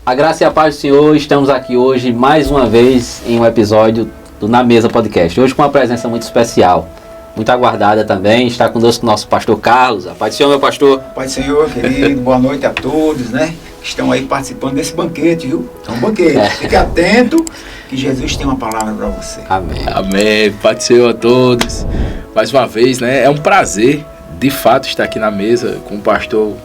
A graça e a paz do Senhor, estamos aqui hoje mais uma vez em um episódio do Na Mesa Podcast. Hoje com uma presença muito especial, muito aguardada também. Está conosco o nosso pastor Carlos. A paz do Senhor, meu pastor. Paz do Senhor, querido. Boa noite a todos, né? Que estão aí participando desse banquete, viu? É um banquete. Fique atento que Jesus tem uma palavra para você. Amém. Amém. Paz do Senhor a todos. Mais uma vez, né? É um prazer, de fato, estar aqui na mesa com um pastor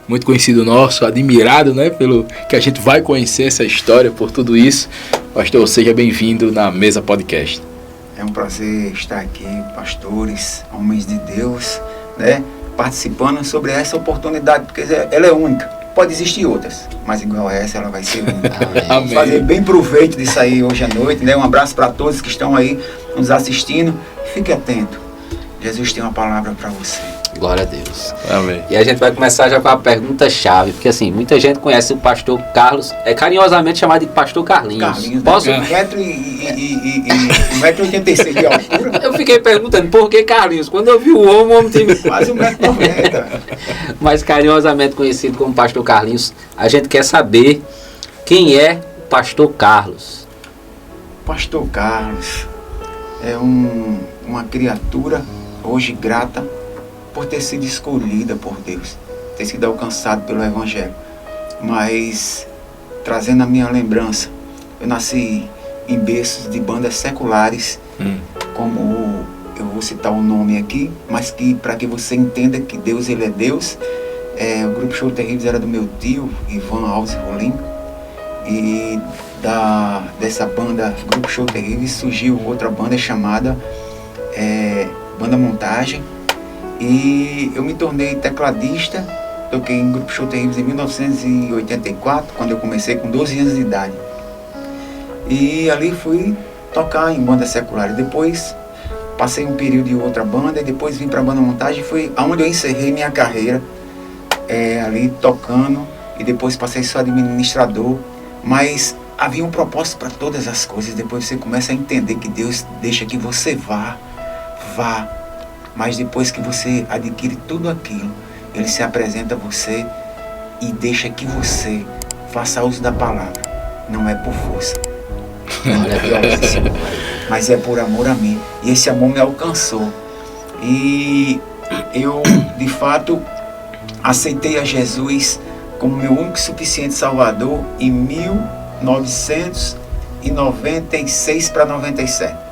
muito conhecido nosso, admirado, né, pelo que a gente vai conhecer essa história, por tudo isso. Pastor, seja bem-vindo na Mesa Podcast. É um prazer estar aqui, pastores, homens de Deus, né, participando sobre essa oportunidade, porque ela é única. Pode existir outras, mas igual a essa, ela vai ser única. Vamos fazer bem proveito disso aí hoje à noite, né? Um abraço para todos que estão aí nos assistindo. Fique atento. Jesus tem uma palavra para você. Glória a Deus. Amém. E a gente vai começar já com a pergunta-chave, porque assim, muita gente conhece o pastor Carlos, é carinhosamente chamado de pastor Carlinhos. Carlinhos, Posso? 1,86 m de altura. Eu fiquei perguntando, por que Carlinhos? Quando eu vi o homem tem... Quase 1,90 m. Mas carinhosamente conhecido como pastor Carlinhos, a gente quer saber quem é o pastor Carlos. Pastor Carlos é uma criatura hoje grata por ter sido escolhida por Deus, ter sido alcançado pelo Evangelho. Mas, trazendo a minha lembrança, eu nasci em berços de bandas seculares, como eu vou citar o nome aqui, mas que para que você entenda que Deus, Ele é Deus. O grupo Show Terríveis era do meu tio, Ivan Alves Rolim, e dessa banda, Grupo Show Terríveis, surgiu outra banda chamada Banda Montagem, e eu me tornei tecladista. Toquei em Grupo Show Terríveis em 1984, quando eu comecei com 12 anos de idade. E ali fui tocar em banda secular. E depois passei um período em outra banda, e depois vim para a Banda Montagem. Foi onde eu encerrei minha carreira, ali tocando, e depois passei só de administrador. Mas havia um propósito para todas as coisas. Depois você começa a entender que Deus deixa que você vá. Mas depois que você adquire tudo aquilo, Ele se apresenta a você e deixa que você faça uso da palavra. Não é por força, não é violência, mas é por amor a mim. E esse amor me alcançou. E eu, de fato, aceitei a Jesus como meu único e suficiente Salvador em 1996 para 97.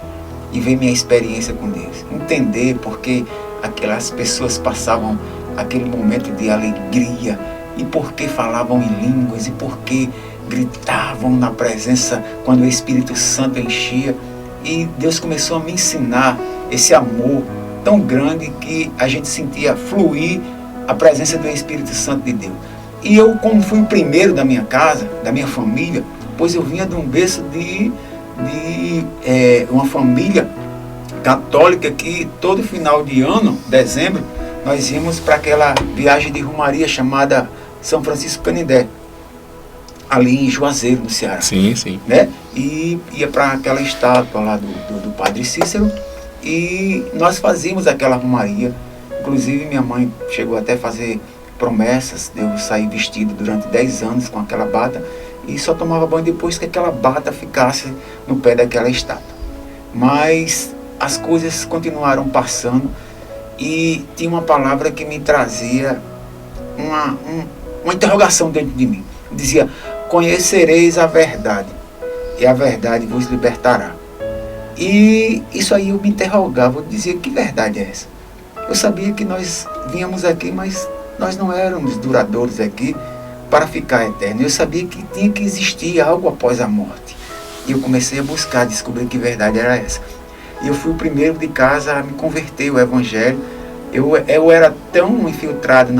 E ver minha experiência com Deus. Entender porque aquelas pessoas passavam aquele momento de alegria, e porque falavam em línguas, e porque gritavam na presença quando o Espírito Santo enchia. E Deus começou a me ensinar esse amor tão grande que a gente sentia fluir a presença do Espírito Santo de Deus. E eu, como fui o primeiro da minha casa, da minha família, pois eu vinha de um berço de uma família católica que todo final de ano, dezembro, nós íamos para aquela viagem de romaria chamada São Francisco Canindé, ali em Juazeiro, no Ceará. Sim, sim. Né? E ia para aquela estátua lá do Padre Cícero, e nós fazíamos aquela romaria. Inclusive minha mãe chegou até a fazer promessas de eu sair vestido durante 10 anos com aquela bata, e só tomava banho depois que aquela bata ficasse no pé daquela estátua. Mas as coisas continuaram passando, e tinha uma palavra que me trazia uma interrogação dentro de mim. Dizia: conhecereis a verdade, e a verdade vos libertará. E isso aí eu me interrogava, eu dizia: que verdade é essa? Eu sabia que nós vínhamos aqui, mas nós não éramos duradouros aqui para ficar eterno. Eu sabia que tinha que existir algo após a morte. E eu comecei a buscar, descobrir que verdade era essa. E eu fui o primeiro de casa a me converter ao Evangelho. Eu era tão infiltrado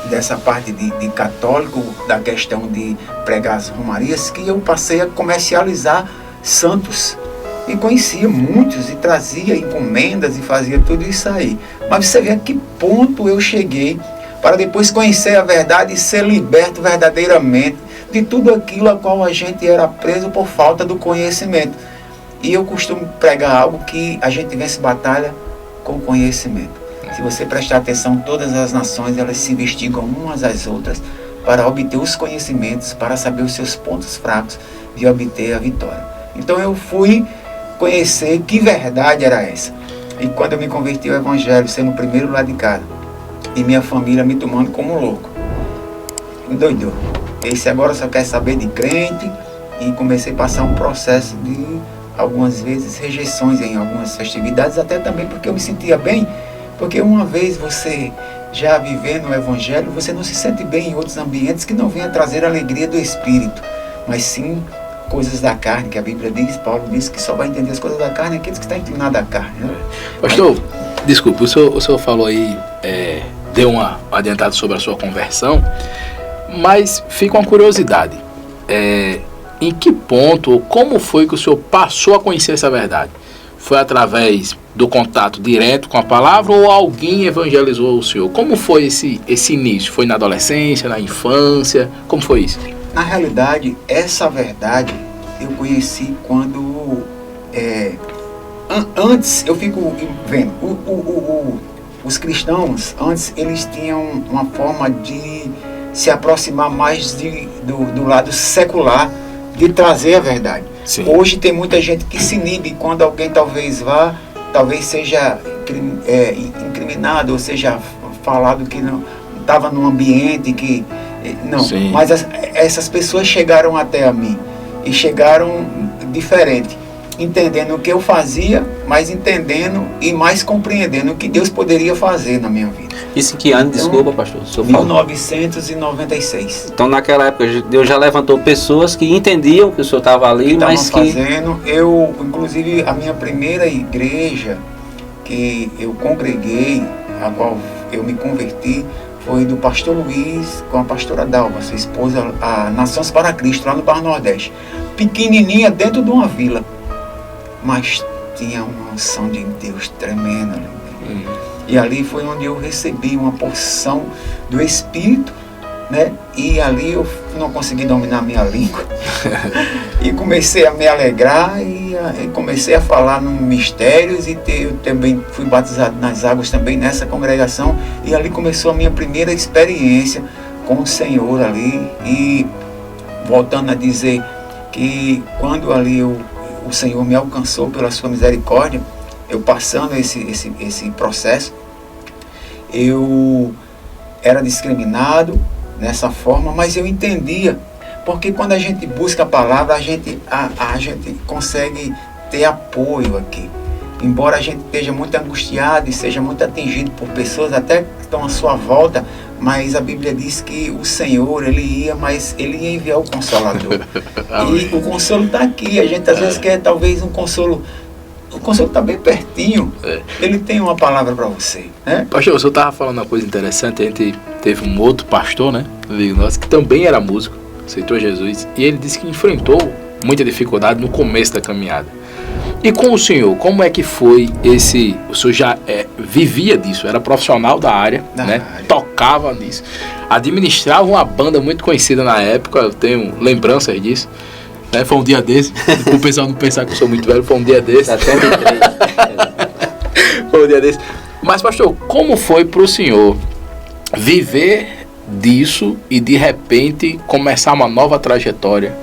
dessa parte de católico, da questão de pregar as romarias, que eu passei a comercializar santos. E conhecia muitos, e trazia encomendas, e fazia tudo isso aí. Mas você vê a que ponto eu cheguei para depois conhecer a verdade e ser liberto verdadeiramente de tudo aquilo a qual a gente era preso por falta do conhecimento. E eu costumo pregar algo que a gente vence batalha com conhecimento. Se você prestar atenção, todas as nações, elas se investigam umas às outras para obter os conhecimentos, para saber os seus pontos fracos e obter a vitória. Então eu fui conhecer que verdade era essa. E quando eu me converti ao Evangelho, sendo o primeiro lá de casa, e minha família me tomando como louco, me doidou. Esse agora só quer saber de crente, e comecei a passar um processo de, algumas vezes, rejeições em algumas festividades, até também porque eu me sentia bem, porque uma vez você já vivendo o Evangelho, você não se sente bem em outros ambientes que não venha trazer a alegria do Espírito, mas sim coisas da carne, que a Bíblia diz, Paulo diz que só vai entender as coisas da carne aqueles que estão inclinados à carne. Né? Pastor, desculpe, o senhor falou aí, deu uma adiantada sobre a sua conversão, mas fica uma curiosidade. Em que ponto, ou como foi que o senhor passou a conhecer essa verdade? Foi através do contato direto com a palavra ou alguém evangelizou o senhor? Como foi esse início? Foi na adolescência, na infância? Como foi isso? Na realidade, essa verdade eu conheci quando... antes, eu fico vendo, os cristãos, antes, eles tinham uma forma de se aproximar mais do lado secular, de trazer a verdade. Sim. Hoje tem muita gente que se inibe quando alguém talvez seja incriminado, ou seja falado que não estava num ambiente que... Não, sim. Mas essas pessoas chegaram até a mim, e chegaram diferente, entendendo o que eu fazia, mas entendendo e mais compreendendo o que Deus poderia fazer na minha vida. Isso em que ano, desculpa, pastor? 1996. Então naquela época Deus já levantou pessoas que entendiam que o senhor estava ali, mas que... Eu, inclusive, a minha primeira igreja que eu congreguei, a qual eu me converti, foi do pastor Luiz com a pastora Dalva, sua esposa, a Nações para Cristo, lá no Bar Nordeste. Pequenininha, dentro de uma vila, mas tinha uma unção de Deus tremenda. E ali foi onde eu recebi uma porção do Espírito, né? E ali eu não consegui dominar a minha língua. E comecei a me alegrar e comecei a falar nos mistérios, e eu também fui batizado nas águas também nessa congregação. E ali começou a minha primeira experiência com o Senhor ali. E voltando a dizer que quando ali o Senhor me alcançou pela sua misericórdia, eu passando esse processo, eu era discriminado dessa forma, mas eu entendia, porque quando a gente busca a palavra, a gente consegue ter apoio aqui. Embora a gente esteja muito angustiado e seja muito atingido por pessoas até que estão à sua volta, mas a Bíblia diz que o Senhor, Ele ia enviar o Consolador. E o consolo está aqui. A gente às vezes quer talvez um consolo. O consolo está bem pertinho. Ele tem uma palavra para você, né? Pastor, o senhor estava falando uma coisa interessante. A gente teve um outro pastor, né, amigo nosso, que também era músico, aceitou Jesus, e ele disse que enfrentou muita dificuldade no começo da caminhada. E com o senhor, como é que foi esse... O senhor já vivia disso, era profissional da área, né? Tocava nisso, administrava uma banda muito conhecida na época, eu tenho lembranças disso, né? Foi um dia desse, o pessoal não pensar que eu sou muito velho, foi um dia desse. Foi um dia desse. Mas, pastor, como foi para o senhor viver disso e de repente começar uma nova trajetória,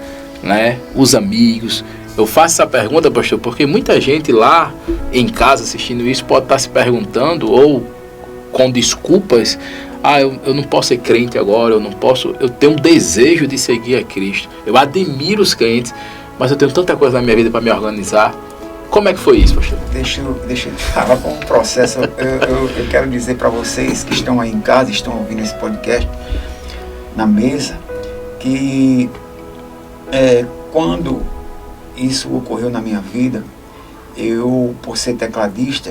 né? Os amigos... Eu faço essa pergunta, pastor, porque muita gente lá em casa assistindo isso pode estar se perguntando, ou com desculpas, eu não posso ser crente agora, eu tenho um desejo de seguir a Cristo, eu admiro os crentes, mas eu tenho tanta coisa na minha vida para me organizar. Como é que foi isso, pastor? Deixa eu te falar com um processo. Eu quero dizer para vocês que estão aí em casa, estão ouvindo esse podcast na mesa, que quando isso ocorreu na minha vida, eu, por ser tecladista,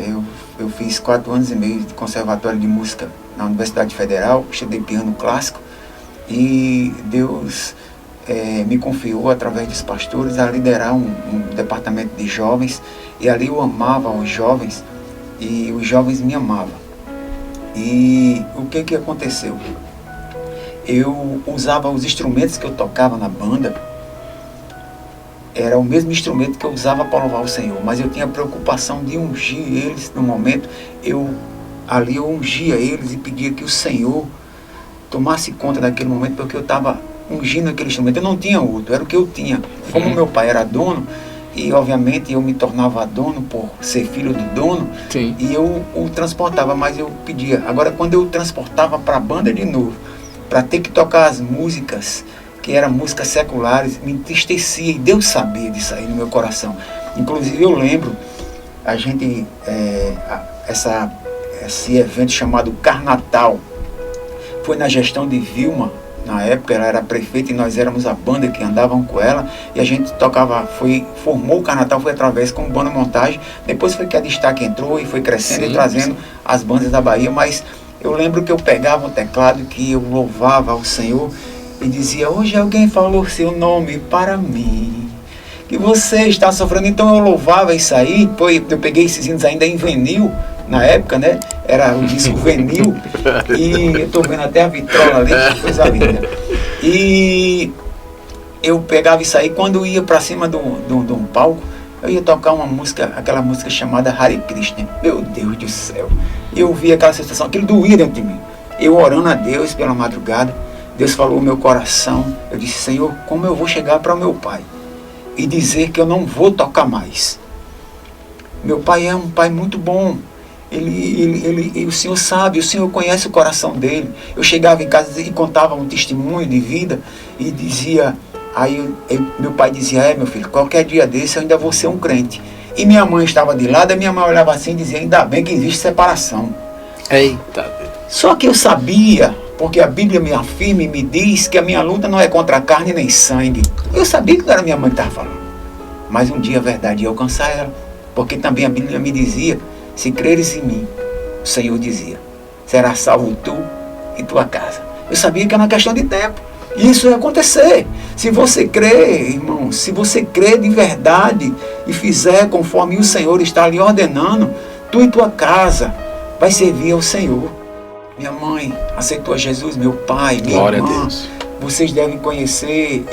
eu fiz 4 anos e meio de conservatório de música na Universidade Federal, estudei piano clássico, e Deus me confiou, através dos pastores, a liderar um departamento de jovens, e ali eu amava os jovens, e os jovens me amavam. E o que aconteceu? Eu usava os instrumentos que eu tocava na banda, era o mesmo instrumento que eu usava para louvar o Senhor, mas eu tinha a preocupação de ungir eles no momento. Eu ungia eles e pedia que o Senhor tomasse conta daquele momento, porque eu estava ungindo aquele instrumento. Eu não tinha outro, era o que eu tinha. Como meu pai era dono, e obviamente eu me tornava dono por ser filho do dono, Sim. e eu o transportava, mas eu pedia. Agora, quando eu transportava para a banda de novo, para ter que tocar as músicas, que eram músicas seculares, me entristecia, e Deus sabia disso aí no meu coração. Inclusive eu lembro, a gente, esse evento chamado Carnatal, foi na gestão de Vilma. Na época ela era prefeita e nós éramos a banda que andavam com ela, e a gente tocava, formou o Carnatal, foi através como banda montagem. Depois foi que a Destaque entrou e foi crescendo e trazendo as bandas da Bahia. Mas eu lembro que eu pegava o teclado, que eu louvava ao Senhor e dizia: hoje alguém falou seu nome para mim, que você está sofrendo. Então eu louvava isso aí. Eu peguei esses hinos ainda em vinil, na época, né? Era o disco vinil. E eu estou vendo até a vitrola ali, que coisa linda. E eu pegava isso aí, quando eu ia para cima de um palco, eu ia tocar uma música, aquela música chamada Hare Krishna. Meu Deus do céu. Eu via aquela sensação, aquilo doía dentro de mim. Eu orando a Deus pela madrugada, Deus falou no meu coração. Eu disse: Senhor, como eu vou chegar para o meu pai e dizer que eu não vou tocar mais? Meu pai é um pai muito bom. O Senhor sabe, o Senhor conhece o coração dele. Eu chegava em casa e contava um testemunho de vida e dizia, meu pai dizia: meu filho, qualquer dia desse eu ainda vou ser um crente. E minha mãe estava de lado, a minha mãe olhava assim e dizia: ainda bem que existe separação. Eita. Só que eu sabia, porque a Bíblia me afirma e me diz que a minha luta não é contra a carne nem sangue. Eu sabia que não era minha mãe que estava falando. Mas um dia a verdade ia alcançar ela, porque também a Bíblia me dizia: se creres em mim, o Senhor dizia, será salvo tu e tua casa. Eu sabia que era uma questão de tempo. E isso ia acontecer. Se você crê, irmão, se você crê de verdade e fizer conforme o Senhor está lhe ordenando, tu e tua casa vai servir ao Senhor. Minha mãe aceitou a Jesus, meu pai, minha Glória irmã. a Deus. Vocês devem conhecer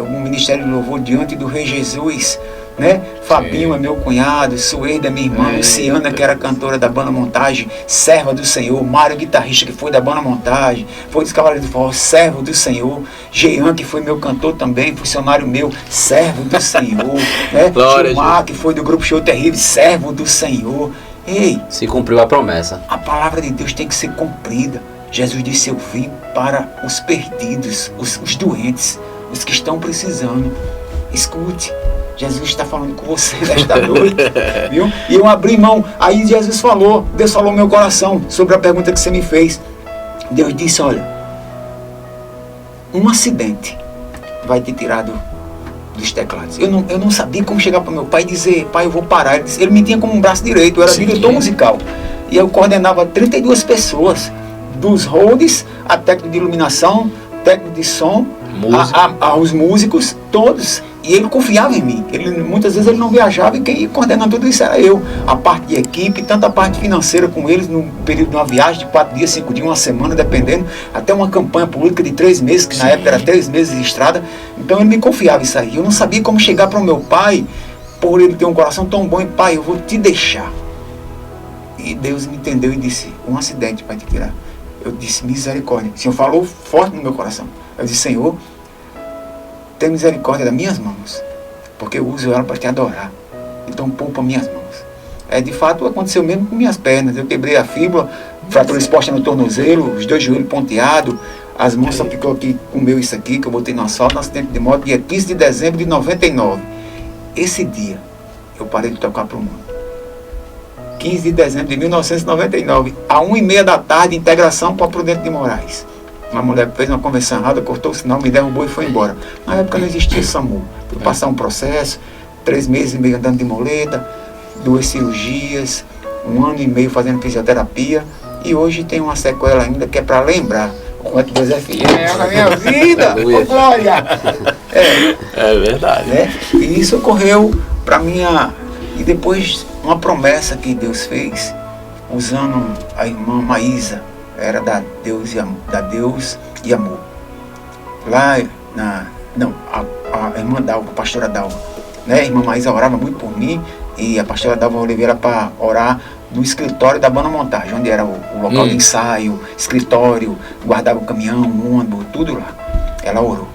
o Ministério de Louvor Diante do Rei Jesus, né? Fabinho é meu cunhado, Sueida é minha irmã, Luciana, que era cantora da banda montagem, serva do Senhor, Mário, guitarrista, que foi da banda montagem, foi dos Cavaleiros do Forró, servo do Senhor, Jean, que foi meu cantor também, funcionário meu, servo do Senhor, né? Gilmar, que foi do grupo Show Terrível, servo do Senhor. Ei, se cumpriu a promessa. A palavra de Deus tem que ser cumprida. Jesus disse: eu vim para os perdidos, os doentes, os que estão precisando. Escute, Jesus está falando com você nesta noite, viu? E eu abri mão. Aí Deus falou no meu coração sobre a pergunta que você me fez. Deus disse: olha, um acidente vai te tirar dos teclados. Eu não sabia como chegar para meu pai e dizer: pai, eu vou parar. Ele me tinha como um braço direito, eu era diretor musical. E eu coordenava 32 pessoas, dos holds, a técnico de iluminação, técnico de som, os músicos, todos. E ele confiava em mim. Muitas vezes ele não viajava e quem ia coordenando tudo isso era eu. A parte de equipe, tanto a parte financeira com eles, no período de uma viagem de 4 dias, 5 dias, uma semana, dependendo, até uma campanha política de 3 meses, que na época era 3 meses de estrada. Então ele me confiava isso aí. Eu não sabia como chegar para o meu pai, por ele ter um coração tão bom, e pai, eu vou te deixar. E Deus me entendeu e disse: um acidente vai te tirar. Eu disse: misericórdia. O Senhor falou forte no meu coração. Eu disse: Senhor, tem misericórdia das minhas mãos, porque eu uso ela para te adorar. Então poupa minhas mãos. De fato aconteceu mesmo com minhas pernas. Eu quebrei a fíbula, fratura exposta no tornozelo, os 2 joelhos ponteados, as mãos só ficou aqui, comeu isso aqui, que eu botei no asfalto, no acidente de moto, dia 15 de dezembro de 99. Esse dia eu parei de tocar para o mundo. 15 de dezembro de 1999, à 1h30 da tarde, integração com a Prudente de Moraes. Uma mulher fez uma convenção errada, cortou o sinal, me derrubou e foi embora. Na época não existia SAMU. Fui passar um processo, 3 meses e meio andando de muleta, 2 cirurgias, 1 ano e meio fazendo fisioterapia, e hoje tem uma sequela ainda que é para lembrar quanto Deus é fiel na minha vida. Ô, glória! É verdade. Né? E isso ocorreu para minha... E depois uma promessa que Deus fez, usando a irmã Maísa, era da Deus e Amor. Lá a irmã Dalva, a pastora Dalva, né? A irmã Maísa orava muito por mim, e a pastora Dalva Oliveira para orar no escritório da banda montagem, onde era o local de ensaio, escritório, guardava o caminhão, o ônibus, tudo lá. Ela orou.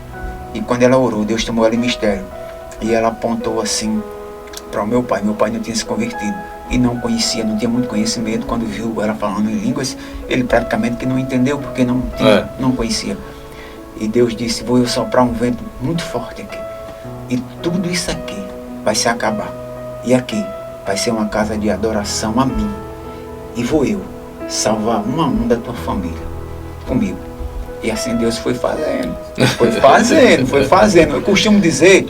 E quando ela orou, Deus tomou ela em mistério. E ela apontou assim para o meu pai. Meu pai não tinha se convertido e não conhecia, não tinha muito conhecimento. Quando viu ela falando em línguas, ele praticamente que não entendeu, porque não conhecia. E Deus disse: vou eu soprar um vento muito forte aqui, e tudo isso aqui vai se acabar, e aqui vai ser uma casa de adoração a mim, e vou eu salvar um da tua família comigo. E assim Deus foi fazendo. Eu costumo dizer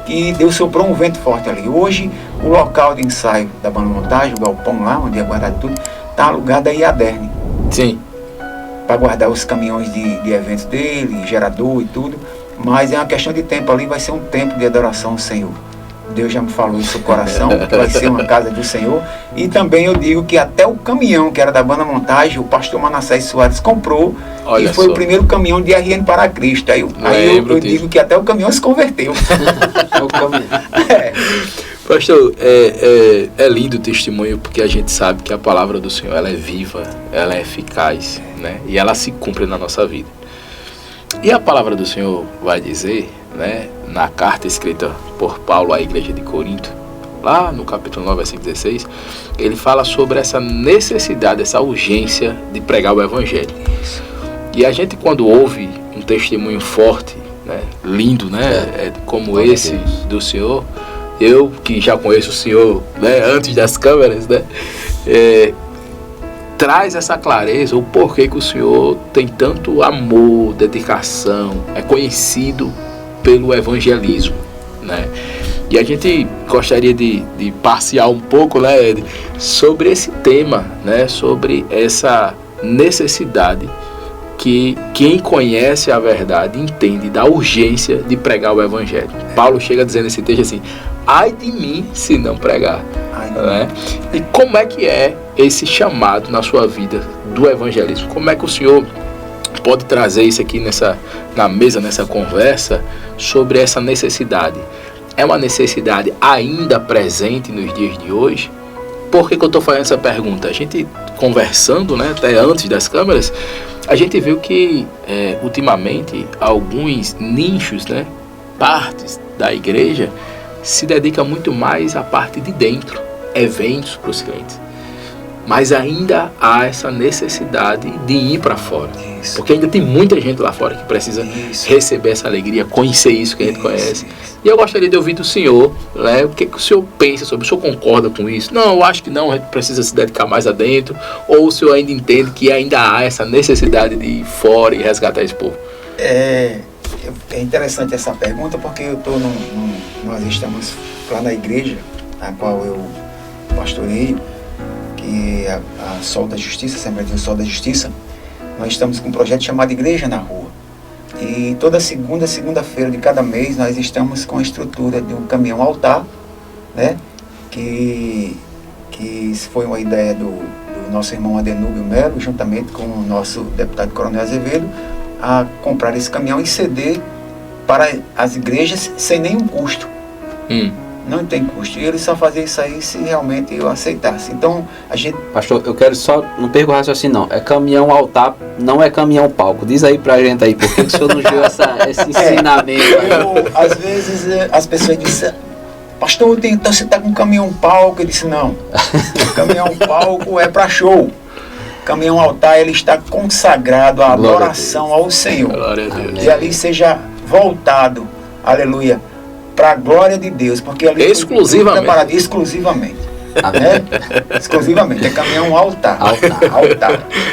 que Deus soprou um vento forte ali. Hoje o local de ensaio da banda montagem, o galpão lá, onde é guardado tudo, está alugado a Iaderne. Sim. Para guardar os caminhões de eventos dele, gerador e tudo. Mas é uma questão de tempo ali, vai ser um tempo de adoração ao Senhor. Deus já me falou isso no coração, que vai ser uma casa do Senhor. E também eu digo que até o caminhão que era da banda montagem, o pastor Manassés Soares comprou. Olha, e foi o primeiro caminhão de RN para Cristo. Aí eu digo que até o caminhão se converteu. Pastor, é lindo o testemunho, porque a gente sabe que a palavra do Senhor ela é viva, ela é eficaz, né? E ela se cumpre na nossa vida. E a palavra do Senhor vai dizer, né, na carta escrita por Paulo à igreja de Corinto, lá no capítulo 9, versículo 16, ele fala sobre essa necessidade, essa urgência de pregar o evangelho. E a gente, quando ouve um testemunho forte, né, lindo, né, como esse do Senhor, eu que já conheço o Senhor, né, antes das câmeras, né, traz essa clareza, o porquê que o Senhor tem tanto amor, dedicação, é conhecido pelo evangelismo, né? E a gente gostaria de passear um pouco, né, sobre esse tema, né, sobre essa necessidade que quem conhece a verdade entende da urgência de pregar o evangelho. Paulo chega dizendo nesse texto assim: ai de mim se não pregar. Né? E como é que é esse chamado na sua vida do evangelismo? Como é que o Senhor pode trazer isso aqui na mesa, nessa conversa, sobre essa necessidade? É uma necessidade ainda presente nos dias de hoje? Por que eu estou fazendo essa pergunta? A gente conversando, né, até antes das câmeras, a gente viu que ultimamente alguns nichos, né, partes da igreja se dedicam muito mais à parte de dentro, eventos para os clientes. Mas ainda há essa necessidade de ir para fora. Isso. Porque ainda tem muita gente lá fora que precisa receber essa alegria, conhecer isso que a gente conhece. E eu gostaria de ouvir do senhor, né, o que o senhor pensa sobre, o senhor concorda com isso? Não, eu acho que não, a gente precisa se dedicar mais adentro. Ou o senhor ainda entende que ainda há essa necessidade de ir fora e resgatar esse povo? É interessante essa pergunta, porque nós estamos lá na igreja, a qual eu pastoreio, que é a Sol da Justiça, Assembleia de Sol da Justiça. Nós estamos com um projeto chamado Igreja na Rua. E toda segunda-feira de cada mês nós estamos com a estrutura de um caminhão altar, né? Que foi uma ideia do nosso irmão Adenúbio Melo, juntamente com o nosso deputado Coronel Azevedo, a comprar esse caminhão e ceder para as igrejas sem nenhum custo. Não tem custo. E ele só fazia isso aí se realmente eu aceitasse. Então, a gente... Pastor, eu quero só... Não perco o raciocínio, não. É caminhão altar, não é caminhão palco. Diz aí pra gente aí, por que o senhor nos deu esse ensinamento? Às vezes, as pessoas dizem: pastor, então você tá com caminhão palco? Eu disse: não. O caminhão palco é para show. O caminhão altar, ele está consagrado à adoração ao Senhor. Glória a Deus. E ali seja voltado, aleluia, para a glória de Deus, porque ali exclusivamente. Foi preparado exclusivamente. Exclusivamente, é caminhão altar.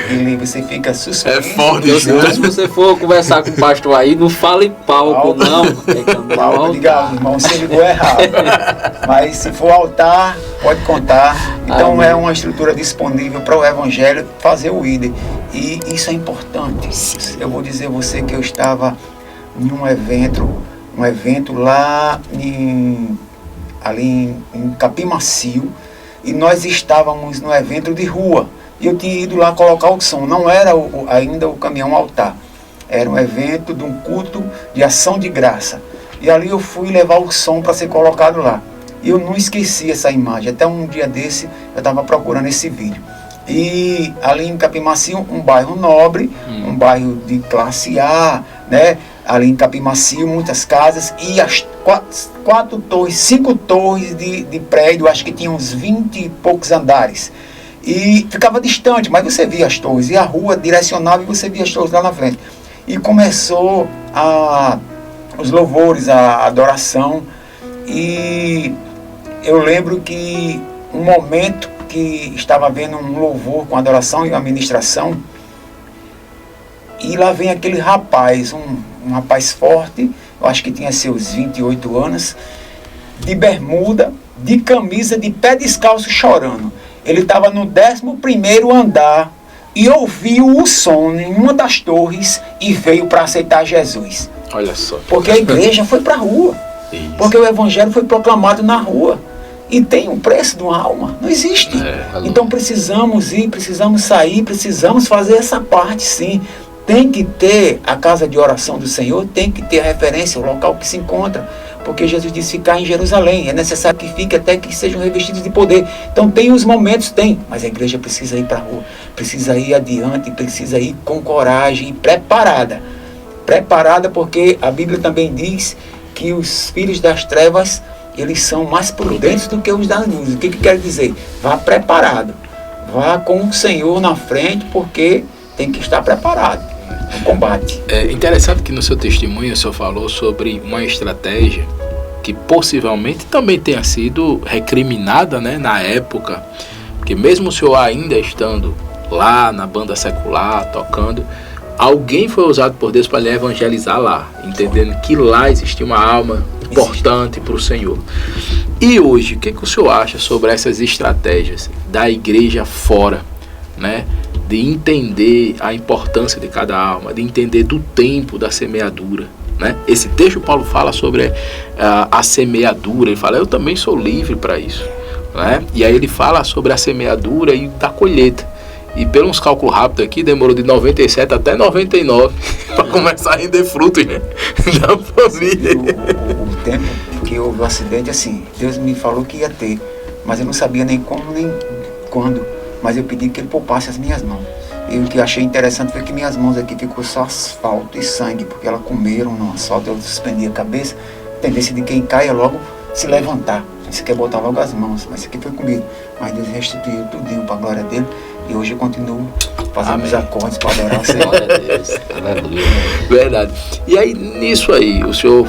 E você fica suspenso. É forte, então, se você for conversar com o pastor aí, não fala em palco, não. É caminhão altar. Diga, irmão, você ligou errado. Mas se for altar, pode contar. Então Amém. É uma estrutura disponível para o evangelho fazer o ID. E isso é importante. Eu vou dizer a você que eu estava em um evento lá ali em Capim Macio, e nós estávamos no evento de rua, e eu tinha ido lá colocar o som. Não era ainda o caminhão altar, era um evento de um culto de ação de graça, e ali eu fui levar o som para ser colocado lá. E eu não esqueci essa imagem. Até um dia desse, eu estava procurando esse vídeo. E ali em Capim Macio, um bairro nobre, um bairro de classe A, né? Ali em Capim Macio, muitas casas, e as quatro torres, 5 torres de prédio, acho que tinha uns 20 e poucos andares. E ficava distante, mas você via as torres, e a rua direcionava e você via as torres lá na frente. E começou os louvores, a adoração, e eu lembro que um momento que estava havendo um louvor com adoração e uma ministração, e lá vem aquele rapaz, um rapaz forte, eu acho que tinha seus 28 anos, de bermuda, de camisa, de pé descalço, chorando. Ele estava no 11º andar e ouviu o som em uma das torres e veio para aceitar Jesus. Olha só. Porque a igreja foi para a rua. Isso. Porque o evangelho foi proclamado na rua. E tem um preço de uma alma. Não existe. Então precisamos ir, precisamos sair, precisamos fazer essa parte, sim. Tem que ter a casa de oração do Senhor, tem que ter a referência, o local que se encontra. Porque Jesus disse ficar em Jerusalém. É necessário que fique até que sejam revestidos de poder. Então tem os momentos, tem. Mas a igreja precisa ir para a rua. Precisa ir adiante, precisa ir com coragem e preparada. Preparada porque a Bíblia também diz que os filhos das trevas, eles são mais prudentes do que os da luz. O que quer dizer? Vá preparado. Vá com o Senhor na frente, porque tem que estar preparado no combate. É interessante que no seu testemunho o senhor falou sobre uma estratégia que possivelmente também tenha sido recriminada, né, na época. Porque mesmo o senhor ainda estando lá na banda secular, tocando, alguém foi usado por Deus para lhe evangelizar lá, entendendo que lá existia uma alma importante para o Senhor. E hoje, o que o senhor acha sobre essas estratégias da igreja fora, né? De entender a importância de cada alma, de entender do tempo da semeadura, né? Esse texto Paulo fala sobre a semeadura, ele fala, eu também sou livre para isso, né? E aí ele fala sobre a semeadura e da colheita. E pelos cálculos rápidos aqui, demorou de 97 até 99 para começar a render frutos, né? Da família. O tempo que houve o acidente, assim, Deus me falou que ia ter, mas eu não sabia nem como, nem quando. Mas eu pedi que ele poupasse as minhas mãos. E o que eu achei interessante foi que minhas mãos aqui ficou só asfalto e sangue, porque elas comeram no asfalto, eu suspendi a cabeça. Tendência de quem cai é logo se levantar. Você quer botar logo as mãos, mas isso aqui foi comigo. Mas Deus restituiu tudinho para a glória dele. E hoje eu continuo fazendo os acordes para adorar o Senhor. Glória a Deus. Aleluia. Verdade. E aí, nisso aí, o senhor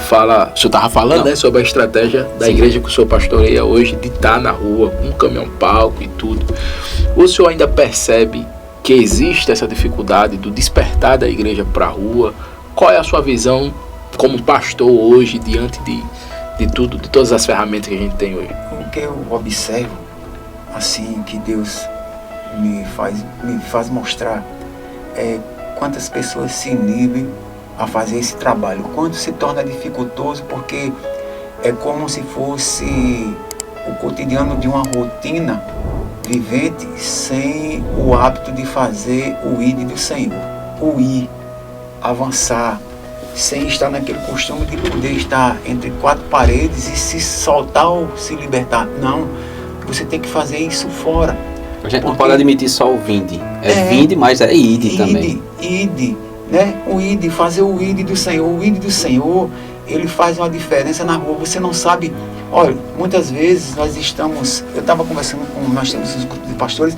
estava falando, né, sobre a estratégia da igreja que o senhor pastoreia hoje, de estar na rua, com um caminhão-palco e tudo. O senhor ainda percebe que existe essa dificuldade do despertar da igreja para a rua? Qual é a sua visão como pastor hoje, diante de tudo, de todas as ferramentas que a gente tem hoje? O que eu observo, assim, que Deus me faz mostrar quantas pessoas se inibem a fazer esse trabalho, quanto se torna dificultoso, porque é como se fosse o cotidiano de uma rotina vivente sem o hábito de fazer o ID do Senhor, o ir, avançar, sem estar naquele costume de poder estar entre 4 paredes e se soltar ou se libertar. Não, você tem que fazer isso fora. A gente não pode admitir só o vinde. Vinde, mas é ide também. Ide, né? O ide, fazer o ide do Senhor. O ide do Senhor, ele faz uma diferença na rua. Você não sabe. Olha, muitas vezes nós estava conversando nós temos uns grupos de pastores,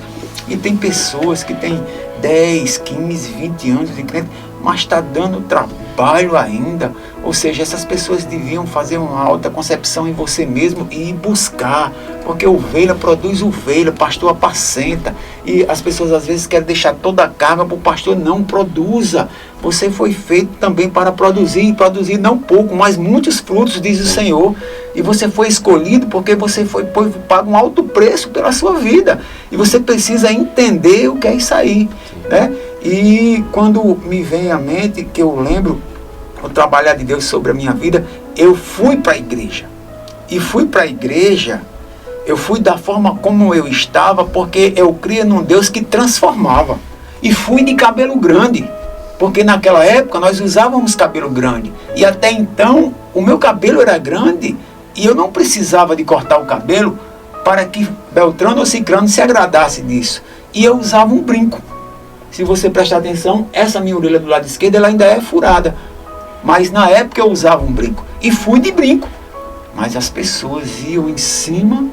e tem pessoas que têm 10, 15, 20 anos de crente, mas está dando trabalho ainda. Ou seja, essas pessoas deviam fazer uma alta concepção em você mesmo e ir buscar, porque ovelha produz ovelha, pastor apacenta, e as pessoas às vezes querem deixar toda a carga para o pastor. Não produza. Você foi feito também para produzir, e produzir não pouco, mas muitos frutos, diz o Senhor. E você foi escolhido porque você foi pago um alto preço pela sua vida, e você precisa entender o que é isso aí, né? E quando me vem à mente, que eu lembro o trabalhar de Deus sobre a minha vida, eu fui para a igreja. E fui para a igreja, eu fui da forma como eu estava, porque eu cria num Deus que transformava. E fui de cabelo grande, porque naquela época nós usávamos cabelo grande. E até então, o meu cabelo era grande E eu não precisava de cortar o cabelo para que Beltrano ou Cicrano se agradasse disso. E eu usava um brinco. Se você prestar atenção, essa minha orelha do lado esquerdo ela ainda é furada. Mas na época eu usava um brinco. E fui de brinco. Mas as pessoas iam em cima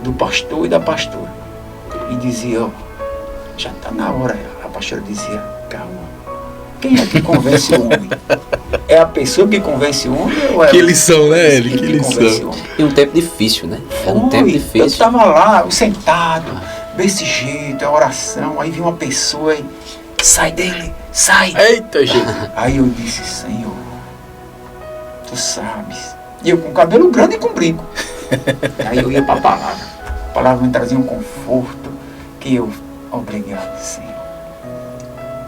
do pastor e da pastora. E diziam, já está na hora. A pastora dizia, calma. Quem é que convence o homem? É a pessoa que convence o homem? Ou é que lição, né, ele? Que lição. E um tempo difícil, né? Era um tempo difícil. Eu estava lá, sentado, desse jeito, a oração. Aí vi uma pessoa e sai dele, sai. Eita, gente. Aí eu disse, Senhor, tu sabes. E eu com o cabelo grande e com brinco. Aí eu ia para a palavra me trazia um conforto que eu, obrigado, Senhor.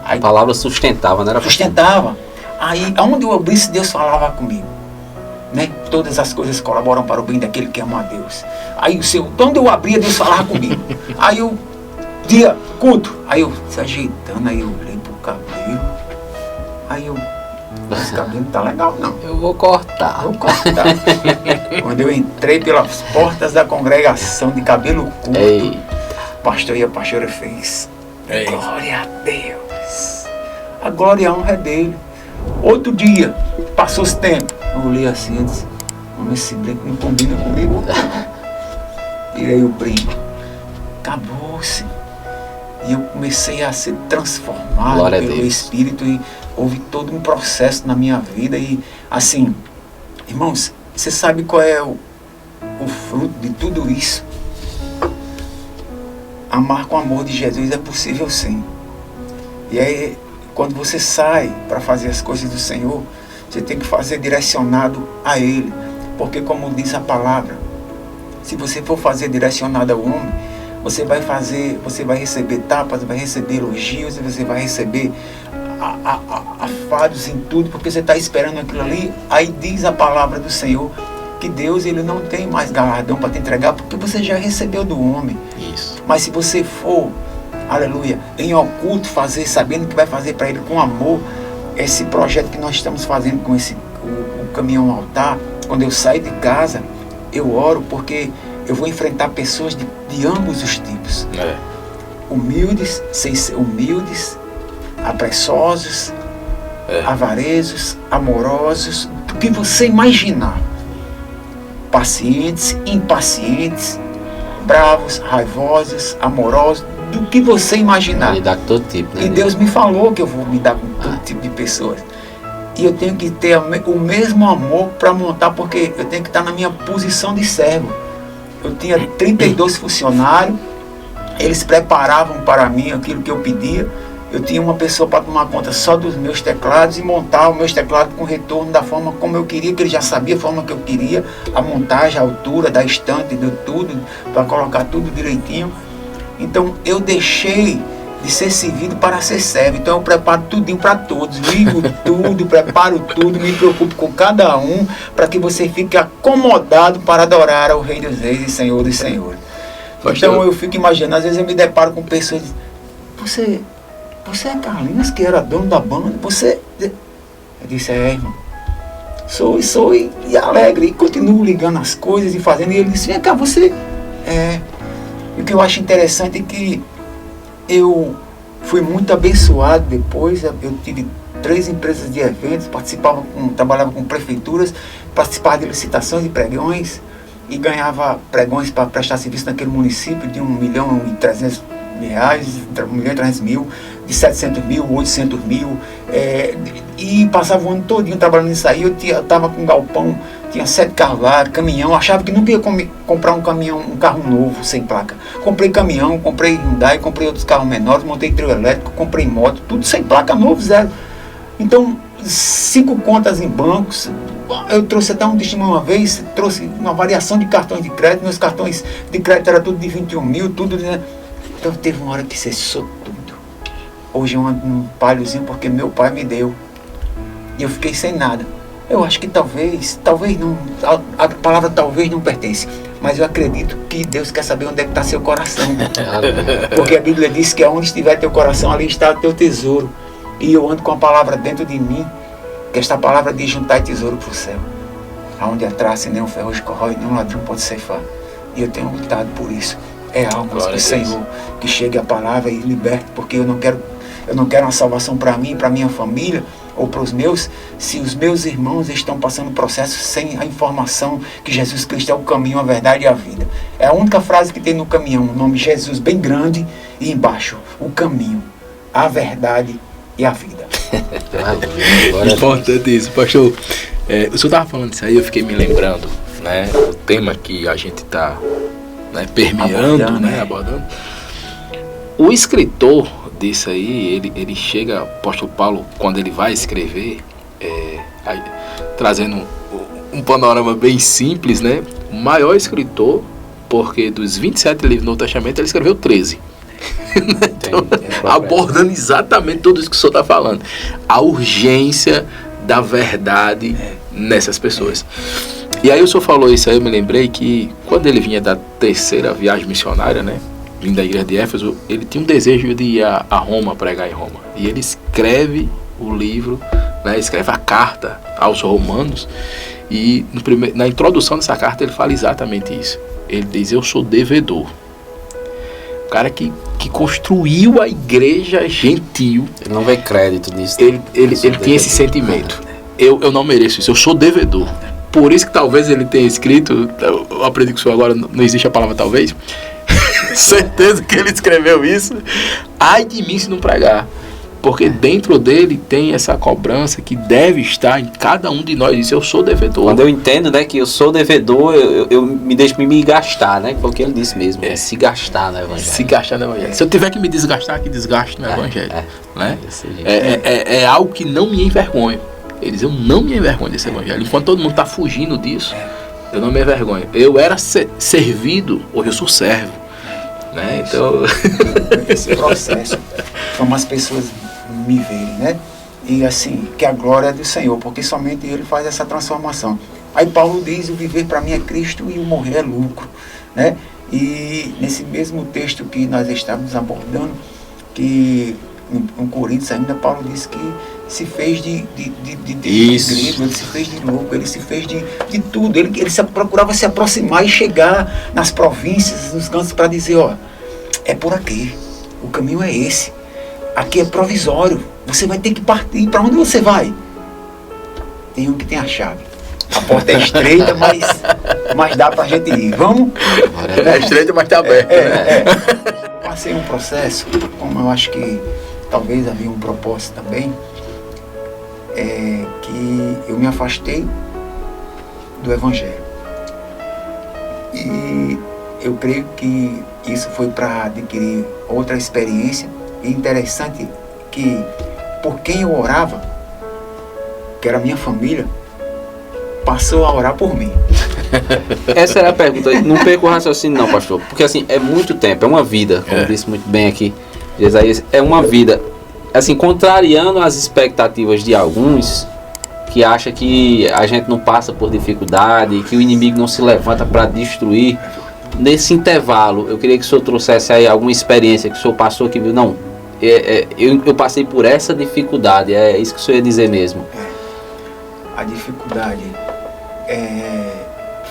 Aí, a palavra sustentava, não era? Sustentava. Aí, aonde eu abrisse, Deus falava comigo. Né? Todas as coisas colaboram para o bem daquele que ama a Deus. Aí, quando eu abria, Deus falava comigo. Aí eu, dia, culto. Aí eu se ajeitando, aí eu olhei pro cabelo. Aí eu, esse cabelo não tá legal, não. Eu vou cortar. Vou cortar. Quando eu entrei pelas portas da congregação de cabelo curto, o pastor e a pastora fez. Glória a Deus. A glória e a honra é dele. Outro dia, passou esse tempo. Eu olhei assim e disse, esse brinco não combina comigo. Tirei o brinco. Acabou-se. E eu comecei a ser transformado glória pelo Espírito e houve todo um processo na minha vida. E assim, irmãos, você sabe qual é o fruto de tudo isso? Amar com o amor de Jesus é possível sim. E aí, quando você sai para fazer as coisas do Senhor, você tem que fazer direcionado a Ele. Porque como diz a palavra, se você for fazer direcionado ao homem, você vai receber tapas, vai receber elogios, e você vai receber afados em tudo, porque você está esperando aquilo ali. Aí diz a palavra do Senhor, que Deus ele não tem mais galardão para te entregar, porque você já recebeu do homem. Isso. Mas se você for, aleluia, em oculto fazer, sabendo que vai fazer para ele com amor, esse projeto que nós estamos fazendo com o caminhão altar, quando eu saio de casa, eu oro porque eu vou enfrentar pessoas de ambos os tipos. Humildes, sem ser humildes, apressosos, avaresos, amorosos, do que você imaginar. Pacientes, impacientes, bravos, raivosos, amorosos, do que você imaginar. Lidar com todo tipo, né? E Deus me falou que eu vou me dar com todo tipo de pessoas. E eu tenho que ter o mesmo amor para montar, porque eu tenho que estar na minha posição de servo. Eu tinha 32 funcionários, eles preparavam para mim aquilo que eu pedia. Eu tinha uma pessoa para tomar conta só dos meus teclados e montar os meus teclados com retorno da forma como eu queria, que ele já sabia a forma que eu queria, a montagem, a altura da estante, de tudo, para colocar tudo direitinho. Então eu deixei de ser servido para ser servo. Então eu preparo tudinho para todos, ligo tudo, preparo tudo, me preocupo com cada um, para que você fique acomodado para adorar ao Rei dos Reis e Senhor dos Senhores. Então eu fico imaginando, às vezes eu me deparo com pessoas que dizem, você é Carlinhos, que era dono da banda, você... Eu disse, irmão, sou e alegre, e continuo ligando as coisas e fazendo, e ele disse, vem cá, você... E o que eu acho interessante é que eu fui muito abençoado depois. Eu tive 3 empresas de eventos, trabalhava com prefeituras, participava de licitações e pregões e ganhava pregões para prestar serviço naquele município de R$1.300.000, R$1.300.000, de 700 mil, 800 mil, e passava o ano todinho trabalhando nisso aí. Eu estava com um galpão, tinha 7 carros lá, caminhão, achava que nunca ia comprar um carro novo, sem placa. Comprei caminhão, comprei Hyundai, comprei outros carros menores, montei trio elétrico, comprei moto, tudo sem placa, novo, zero. Então, 5 contas em bancos. Eu trouxe até um testemunho uma vez, trouxe uma variação de cartões de crédito, meus cartões de crédito era tudo de 21 mil, tudo, né? Então teve uma hora que cessou tudo. Hoje eu ando num palhozinho porque meu pai me deu. E eu fiquei sem nada. Eu acho que talvez não, a palavra talvez não pertence, mas eu acredito que Deus quer saber onde é que está seu coração. Porque a Bíblia diz que onde estiver teu coração, ali está o teu tesouro. E eu ando com a palavra dentro de mim, que esta palavra diz juntar tesouro para o céu. aonde a traça e nem o ferrugem corrói, nenhum ladrão pode ceifar. E eu tenho lutado por isso. É almas do Senhor, que chegue a palavra e liberte, porque eu não quero uma salvação para mim, para minha família, ou para os meus, se os meus irmãos estão passando processo sem a informação que Jesus Cristo é o caminho, a verdade e a vida. É a única frase que tem no caminhão, o nome Jesus bem grande, e embaixo, o caminho, a verdade e a vida. Importante isso, pastor. O senhor estava falando isso aí, eu fiquei me lembrando, né, o tema que a gente está, né, permeando, abordando. O escritor disso aí, ele chega, o apóstolo Paulo, quando ele vai escrever, aí, trazendo um panorama bem simples, né, o maior escritor, porque dos 27 livros do Novo Testamento, ele escreveu 13. Então, abordando exatamente tudo isso que o senhor está falando, a urgência da verdade nessas pessoas. E aí o senhor falou isso aí, eu me lembrei que quando ele vinha da terceira viagem missionária, né, vindo da igreja de Éfeso, ele tinha um desejo de ir a Roma, pregar em Roma, e ele escreve o livro, né, escreve a carta aos romanos, e na introdução dessa carta ele fala exatamente isso. Ele diz: eu sou devedor. O cara que construiu a igreja gentil. Ele não vê crédito nisso. Ele tinha esse sentimento. Eu não mereço isso, eu sou devedor. Por isso que talvez ele tenha escrito, eu aprendi com o senhor agora, não existe a palavra talvez. Certeza que ele escreveu isso. Ai de mim se não pregar. Porque dentro dele tem essa cobrança que deve estar em cada um de nós. Isso, eu sou devedor. Quando eu entendo, né, que eu sou devedor, eu me deixo me gastar, né? Foi o que ele disse mesmo. Se gastar no evangelho. Se gastar no evangelho. Se eu tiver que me desgastar, que desgaste no evangelho. Né? É algo que não me envergonha. Eles, eu não me envergonho desse evangelho. Enquanto todo mundo está fugindo disso, eu não me envergonho. Eu era servido, hoje eu sou servo. Né? Então... Esse processo, como as pessoas me verem, né? E assim, que a glória é do Senhor, porque somente Ele faz essa transformação. Aí Paulo diz: o viver para mim é Cristo e o morrer é lucro, né? E nesse mesmo texto que nós estávamos abordando, que em Coríntios ainda, Paulo diz que se fez de grego, ele se fez de louco, ele se fez de tudo. Ele procurava se aproximar e chegar nas províncias, nos cantos, para dizer: ó, é por aqui, o caminho é esse, aqui é provisório, você vai ter que partir. Para onde você vai? Tem um que tem a chave. A porta é estreita, mas dá pra gente ir. Vamos? É estreita, mas tá aberta. Passei um processo, como eu acho que talvez havia um propósito também, que eu me afastei do Evangelho. E eu creio que isso foi para adquirir outra experiência. E interessante que por quem eu orava, que era a minha família, passou a orar por mim. Essa era a pergunta. Não perco o raciocínio não, pastor. Porque assim, é muito tempo, é uma vida, como disse muito bem aqui Isaías, é uma vida, assim, contrariando as expectativas de alguns que acham que a gente não passa por dificuldade, que o inimigo não se levanta para destruir. Nesse intervalo, eu queria que o senhor trouxesse aí alguma experiência que o senhor passou, que viu, não, eu passei por essa dificuldade, é isso que o senhor ia dizer mesmo. A dificuldade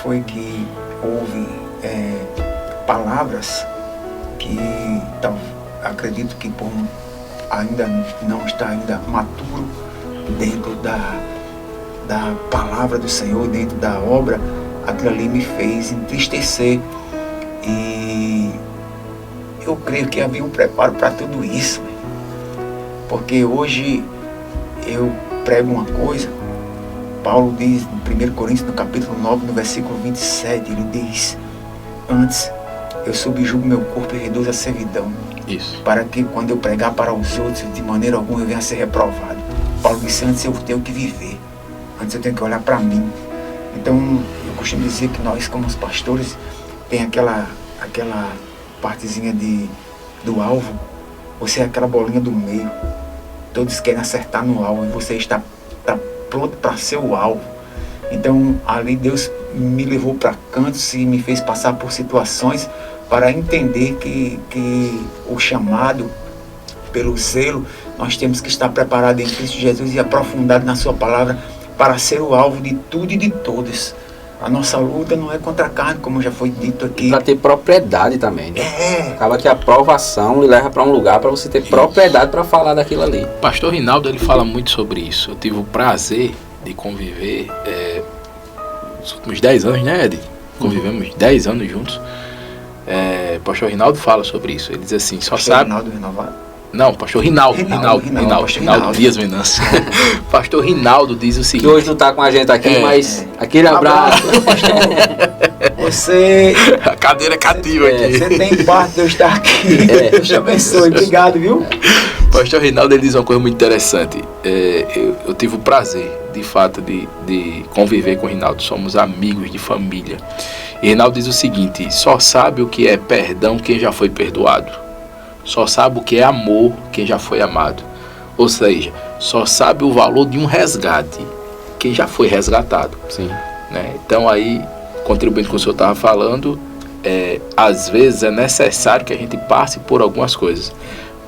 foi que houve palavras que acredito que por ainda não está ainda maturo dentro da palavra do Senhor, dentro da obra, aquilo ali me fez entristecer. E eu creio que havia um preparo para tudo isso, porque hoje eu prego uma coisa. Paulo diz em 1 Coríntios, no capítulo 9, no versículo 27, ele diz: antes eu subjugo meu corpo e reduzo a servidão, para que quando eu pregar para os outros, de maneira alguma eu venha a ser reprovado. Paulo disse: antes eu tenho que viver, antes eu tenho que olhar para mim. Então eu costumo dizer que nós, como os pastores, tem aquela partezinha do alvo. Você é aquela bolinha do meio. Todos querem acertar no alvo e você está pronto para ser o alvo. Então ali Deus me levou para cantos e me fez passar por situações para entender que o chamado, pelo zelo, nós temos que estar preparados em Cristo Jesus e aprofundado na sua palavra para ser o alvo de tudo e de todos. A nossa luta não é contra a carne, como já foi dito aqui. Para ter propriedade também, né? É. Acaba que a aprovação lhe leva para um lugar para você ter propriedade para falar daquilo ali. Pastor Rinaldo, ele fala muito sobre isso. Eu tive o prazer de conviver nos últimos 10 anos, né, Ed? Convivemos 10 anos juntos. Pastor Rinaldo fala sobre isso. Ele diz assim, só Pastor sabe... Rinaldo Renovado? Não, pastor Rinaldo Dias Venâncio. Pastor Rinaldo diz o Que seguinte... hoje não está com a gente aqui, mas aquele abraço. Pastor. Você... A cadeira é cativa aqui. Você tem parte de eu estar aqui. Deus te abençoe. Obrigado, viu? Pastor Rinaldo, ele diz uma coisa muito interessante. Eu tive o prazer, de fato, de conviver com o Rinaldo. Somos amigos de família. E Rinaldo diz o seguinte: só sabe o que é perdão quem já foi perdoado. Só sabe o que é amor quem já foi amado. Ou seja, só sabe o valor de um resgate quem já foi resgatado. Sim. Né? Então aí, contribuindo com o que o senhor estava falando, às vezes é necessário que a gente passe por algumas coisas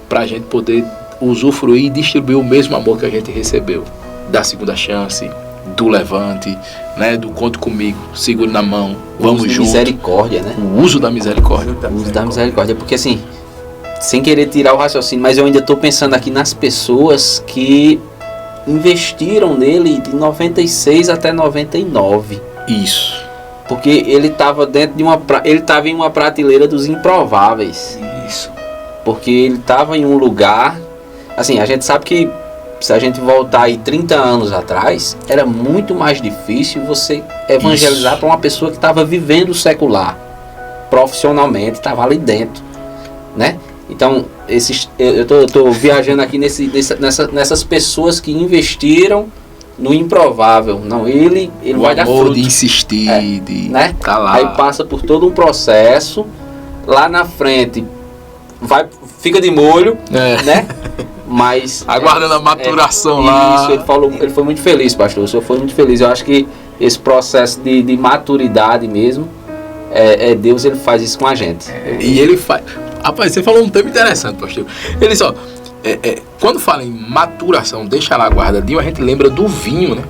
para a gente poder usufruir e distribuir o mesmo amor que a gente recebeu. Da segunda chance, do levante, né? Do conto comigo, seguro na mão, vamos juntos. Misericórdia, né? O uso da misericórdia. O uso da misericórdia, porque assim, sem querer tirar o raciocínio, mas eu ainda estou pensando aqui nas pessoas que investiram nele de 96 até 99. Isso. Porque ele estava dentro de ele estava em uma prateleira dos improváveis. Isso. Porque ele estava em um lugar, assim, a gente sabe que se a gente voltar aí 30 anos atrás, era muito mais difícil você evangelizar para uma pessoa que estava vivendo o secular, profissionalmente, estava ali dentro, né? Então, eu tô viajando aqui nessas pessoas que investiram no improvável. Não, ele vai dar fruto. De insistir, de né? calar. Aí passa por todo um processo, lá na frente fica de molho, né? Mas aguardando a maturação lá. Isso, ele foi muito feliz, pastor. O senhor foi muito feliz. Eu acho que esse processo de maturidade mesmo, Deus, ele faz isso com a gente. E ele faz. Rapaz, você falou um tema interessante, pastor. Ele só, quando fala em maturação, deixa lá guardadinho, a gente lembra do vinho, né?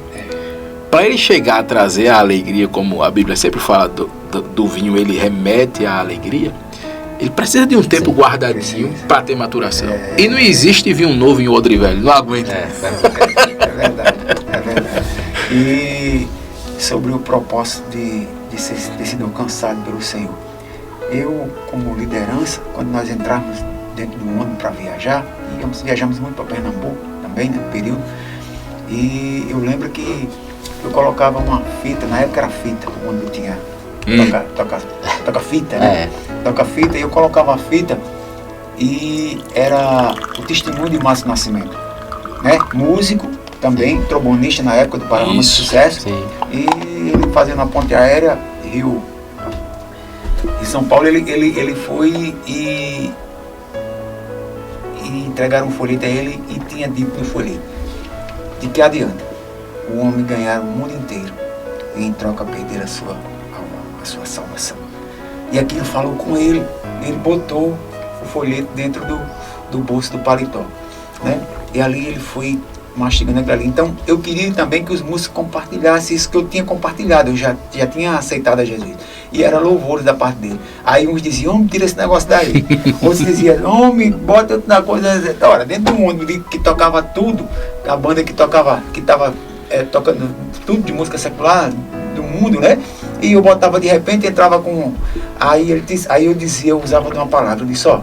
Para ele chegar a trazer a alegria, como a Bíblia sempre fala do vinho, ele remete à alegria. Ele precisa de um tempo guardadinho para ter maturação. E não existe vinho novo em odre velho, não aguenta. É verdade. E sobre o propósito de ter sido alcançado pelo Senhor. Eu, como liderança, quando nós entramos dentro do ônibus para viajar, viajamos muito para Pernambuco também, né, no período, e eu lembro que eu colocava uma fita, na época era fita, o ônibus tinha toca fita, né? Toca fita, e eu colocava a fita e era o testemunho de Márcio Nascimento, né? Músico também, trombonista na época do Paralamas de Sucesso. Sim. E ele fazendo a ponte aérea Rio em São Paulo, ele foi e entregaram um folheto a ele e tinha dito no folheto: de que adianta o homem ganhar o mundo inteiro e em troca perder a sua alma, a sua salvação. E aquilo falou com ele botou o folheto dentro do bolso do paletó, né? E ali ele foi mastigando aquilo ali. Então eu queria também que os músicos compartilhassem isso que eu tinha compartilhado. Eu já tinha aceitado a Jesus. E era louvores da parte dele. Aí uns diziam: homem, tira esse negócio daí. Outros diziam: homem, bota outra coisa. Ora, dentro do mundo que tocava tudo, a banda que estava tocando tudo de música secular do mundo, né? E eu botava, de repente, entrava com... Aí eu dizia, eu usava de uma palavra, eu disse: ó,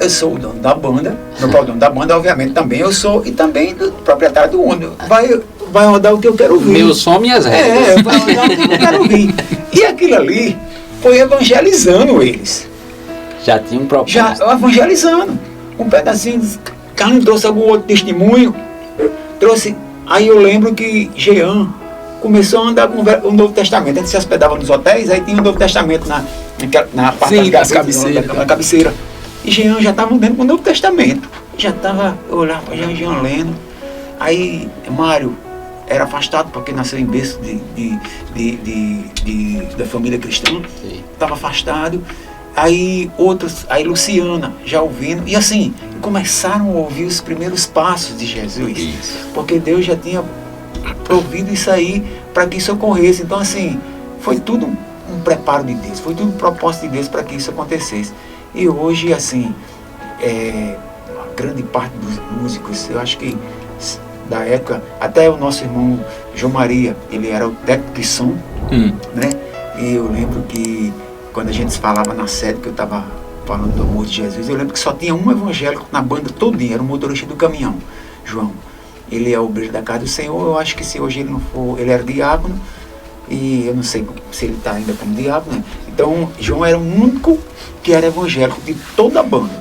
eu sou o dono da banda, meu pai é o dono da banda, obviamente também eu sou, e também do proprietário do ônibus. Vai rodar o que eu quero ouvir. Meu som, minhas regras. Vai rodar o que eu quero ouvir. E aquilo ali foi evangelizando eles. Já tinha um propósito. Já evangelizando. Um pedacinho, Carlos trouxe algum outro testemunho, trouxe. Aí eu lembro que Jean começou a andar com o Novo Testamento. A gente se hospedava nos hotéis, aí tinha o Novo Testamento na parte das cabeceiras, na cabeceira. E Jean já estava andando com o Novo Testamento. Eu olhava para Jean lendo. Aí Mário era afastado porque nasceu em berço da família cristã. Estava afastado. Aí Luciana já ouvindo. E assim, começaram a ouvir os primeiros passos de Jesus. Isso. Porque Deus já tinha provido isso aí para que isso ocorresse. Então, assim, foi tudo um preparo de Deus, foi tudo um propósito de Deus para que isso acontecesse. E hoje, assim, a grande parte dos músicos, eu acho que da época, até o nosso irmão João Maria, ele era o técnico de som, né? E eu lembro que quando a gente falava na sede que eu estava falando do amor de Jesus, eu lembro que só tinha um evangélico na banda todinha, era o motorista do caminhão, João. Ele é o obreiro da casa do Senhor. Eu acho que se hoje ele não for, ele era diácono, e eu não sei se ele está ainda como diácono, né? Então João era o único que era evangélico de toda a banda.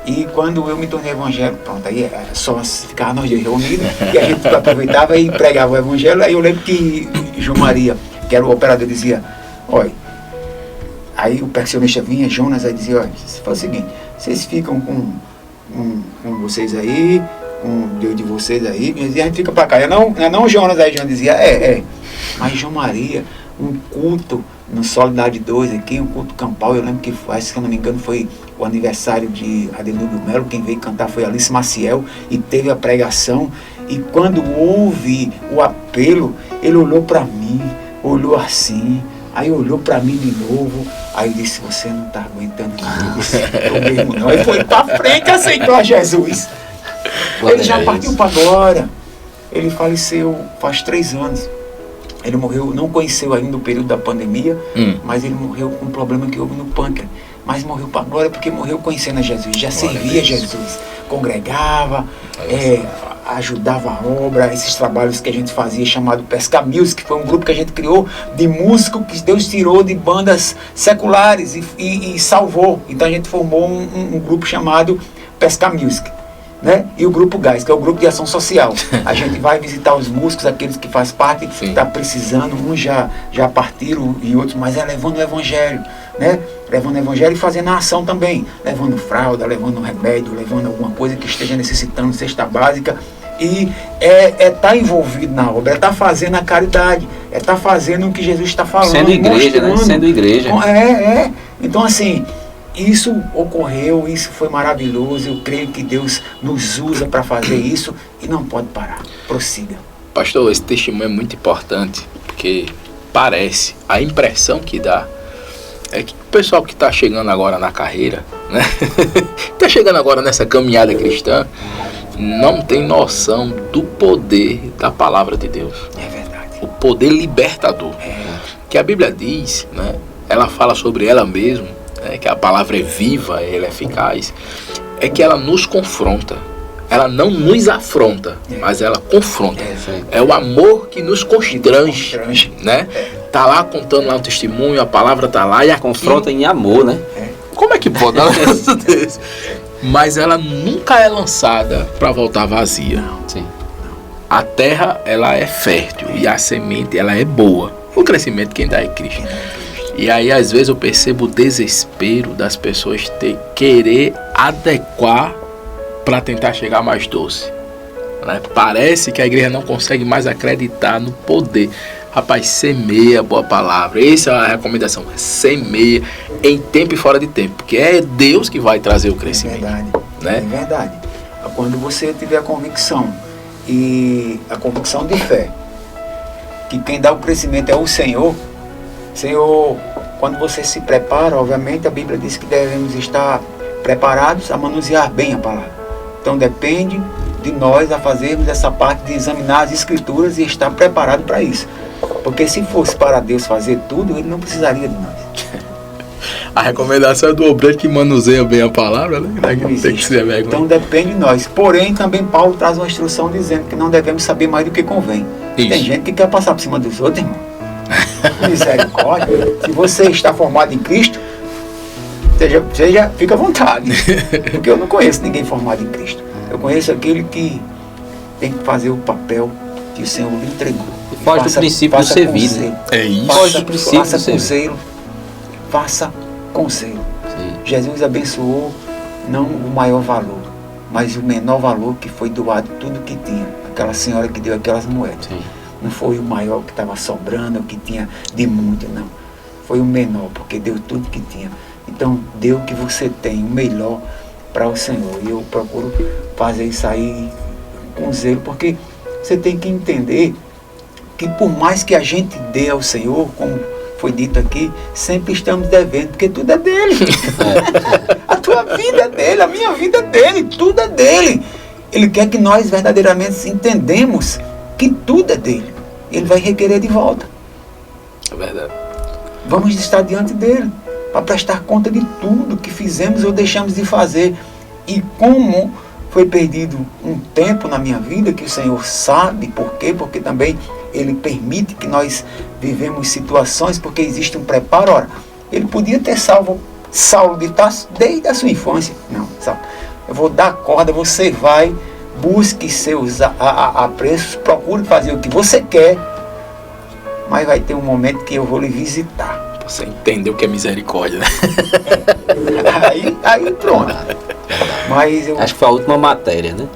E quando eu me tornei evangélico, pronto, aí é só ficar nós dois reunidos, e a gente aproveitava e pregava o evangelho. Aí eu lembro que João Maria, que era o operador, dizia, olha, aí o percussionista vinha, Jonas, aí dizia, olha, se faz o seguinte, vocês ficam com vocês aí, com Deus de vocês aí, e a gente fica pra cá. Não Jonas, aí Jonas dizia, mas João Maria, um culto no Solidade 2 aqui, um culto campal, eu lembro que foi, se eu não me engano, foi o aniversário de Adenildo Melo, quem veio cantar foi Alice Maciel, e teve a pregação, e quando houve o apelo, ele olhou para mim, olhou assim, aí olhou para mim de novo, aí disse, você não está aguentando nada, eu disse, eu mesmo não, ele foi para frente e aceitou a Jesus. Ele já partiu para agora, ele faleceu faz 3 anos. Ele morreu, não conheceu ainda o período da pandemia, mas ele morreu com um problema que houve no pâncreas. Mas morreu para agora porque morreu conhecendo a Jesus, já servia a Jesus, congregava, ajudava a obra, esses trabalhos que a gente fazia chamado Pesca Music, que foi um grupo que a gente criou de músicos que Deus tirou de bandas seculares e salvou. Então a gente formou um grupo chamado Pesca Music. Né? E o Grupo Gás, que é o grupo de ação social. A gente vai visitar os músicos, aqueles que fazem parte, está precisando, uns já partiram e outros, mas levando o evangelho, né? Levando o evangelho e fazendo a ação também, levando fralda, levando remédio, levando alguma coisa que esteja necessitando, cesta básica. E tá envolvido na obra, tá fazendo a caridade, tá fazendo o que Jesus está falando. Sendo igreja, né? Sendo igreja. Então, assim, isso ocorreu, isso foi maravilhoso. Eu creio que Deus nos usa para fazer isso e não pode parar. Prossiga. Pastor, esse testemunho é muito importante, porque parece, a impressão que dá é que o pessoal que está chegando agora na carreira, né? Está chegando agora nessa caminhada cristã, não tem noção do poder da palavra de Deus. É verdade. O poder libertador. Que a Bíblia diz, né? Ela fala sobre ela mesma, que a palavra é viva, ela é eficaz, é que ela nos confronta. Ela não nos afronta, mas ela confronta. É o amor que nos constrange, né? Tá lá contando lá um testemunho, a palavra tá lá e confronta em amor, né? Como é que pode dar um negócio desse? Mas ela nunca é lançada para voltar vazia. Sim. A terra, ela é fértil e a semente, ela é boa. O crescimento quem dá é Cristo. E aí, às vezes, eu percebo o desespero das pessoas querer adequar para tentar chegar mais doce. Né? Parece que a igreja não consegue mais acreditar no poder. Rapaz, semeia a boa palavra. Essa é a recomendação. Semeia em tempo e fora de tempo. Porque é Deus que vai trazer o crescimento. É verdade. Né? É verdade. Quando você tiver a convicção, e a convicção de fé, que quem dá o crescimento é o Senhor, quando você se prepara, obviamente a Bíblia diz que devemos estar preparados a manusear bem a palavra. Então depende de nós a fazermos essa parte de examinar as escrituras e estar preparado para isso. Porque se fosse para Deus fazer tudo, Ele não precisaria de nós. A recomendação é do obreiro que manuseia bem a palavra, né? Não tem que ser vergonha. Então depende de nós. Porém, também Paulo traz uma instrução dizendo que não devemos saber mais do que convém. Isso. Tem gente que quer passar por cima dos outros, irmão. Misericórdia. Se você está formado em Cristo, fica à vontade. Porque eu não conheço ninguém formado em Cristo. Eu conheço aquele que tem que fazer o papel que o Senhor lhe entregou. Foge do princípio do servir, né? É isso. Foge do princípio faça do com servir. zelo. Faça com zelo. Jesus abençoou não o maior valor, mas o menor valor, que foi doado tudo que tinha. Aquela senhora que deu aquelas moedas. Sim. Não foi o maior que estava sobrando, que tinha de muito, não. Foi o menor, porque deu tudo que tinha. Então, dê o que você tem, o melhor para o Senhor. E eu procuro fazer isso aí com zelo, porque você tem que entender que por mais que a gente dê ao Senhor, como foi dito aqui, sempre estamos devendo, porque tudo é dele. A tua vida é dele, a minha vida é dele, tudo é dele. Ele quer que nós verdadeiramente entendemos que tudo é dele. Ele vai requerer de volta. É verdade. Vamos estar diante dele para prestar conta de tudo que fizemos ou deixamos de fazer. E como foi perdido um tempo na minha vida, que o Senhor sabe por quê, porque também Ele permite que nós vivemos situações, porque existe um preparo. Ora, Ele podia ter salvo Saulo de Tarso desde a sua infância. Não, sabe? Eu vou dar corda, você vai, busque seus apreços, procure fazer o que você quer, mas vai ter um momento que eu vou lhe visitar. Você entendeu o que é misericórdia, né? Aí pronto. Mas eu Acho que foi a última matéria, né?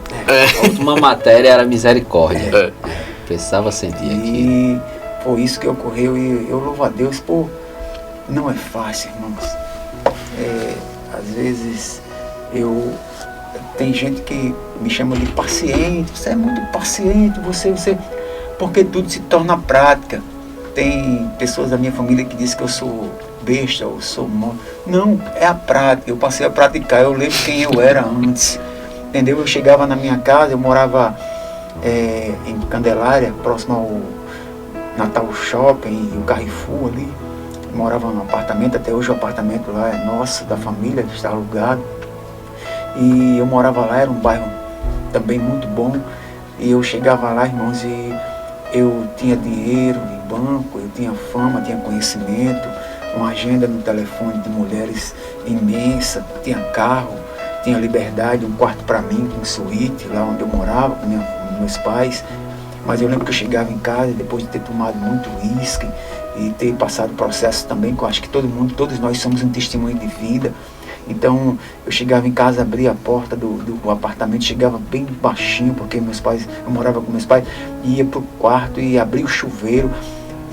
A última matéria era misericórdia. Precisava sentir aqui. E foi isso que ocorreu, e eu louvo a Deus por... Não é fácil, irmãos. Às vezes tem gente que me chama de paciente. Você é muito paciente, você porque tudo se torna prática. Tem pessoas da minha família que dizem que eu sou besta, ou sou mal. Não, é a prática. Eu passei a praticar. Eu lembro quem eu era antes. Entendeu? Eu chegava na minha casa, eu morava em Candelária, próximo ao Natal Shopping e o Carrefour ali. Eu morava num apartamento, até hoje o apartamento lá é nosso, da família, que está alugado. E eu morava lá, era um bairro também muito bom. E eu chegava lá, irmãos, e eu tinha dinheiro em banco, eu tinha fama, tinha conhecimento, uma agenda no telefone de mulheres imensa, tinha carro, tinha liberdade, um quarto para mim, com suíte, lá onde eu morava, com meus pais. Mas eu lembro que eu chegava em casa, depois de ter tomado muito uísque e ter passado processo também, que eu acho que todos nós somos um testemunho de vida. Então eu chegava em casa, abria a porta do apartamento, chegava bem baixinho, porque eu morava com meus pais, ia pro quarto e abria o chuveiro,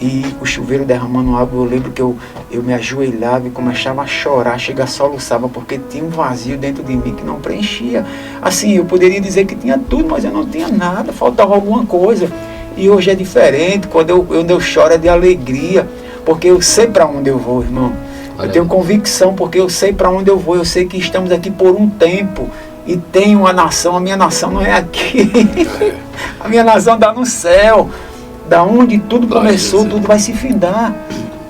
e o chuveiro derramando água. Eu lembro que eu me ajoelhava e começava a chorar, chega a soluçava, porque tinha um vazio dentro de mim que não preenchia. Assim, eu poderia dizer que tinha tudo, mas eu não tinha nada, faltava alguma coisa. E hoje é diferente, quando eu choro é de alegria, porque eu sei para onde eu vou, irmão. Eu tenho convicção, porque eu sei para onde eu vou, eu sei que estamos aqui por um tempo, e tem uma nação. A minha nação não é aqui, a minha nação está no céu, da onde tudo começou, tudo vai se findar,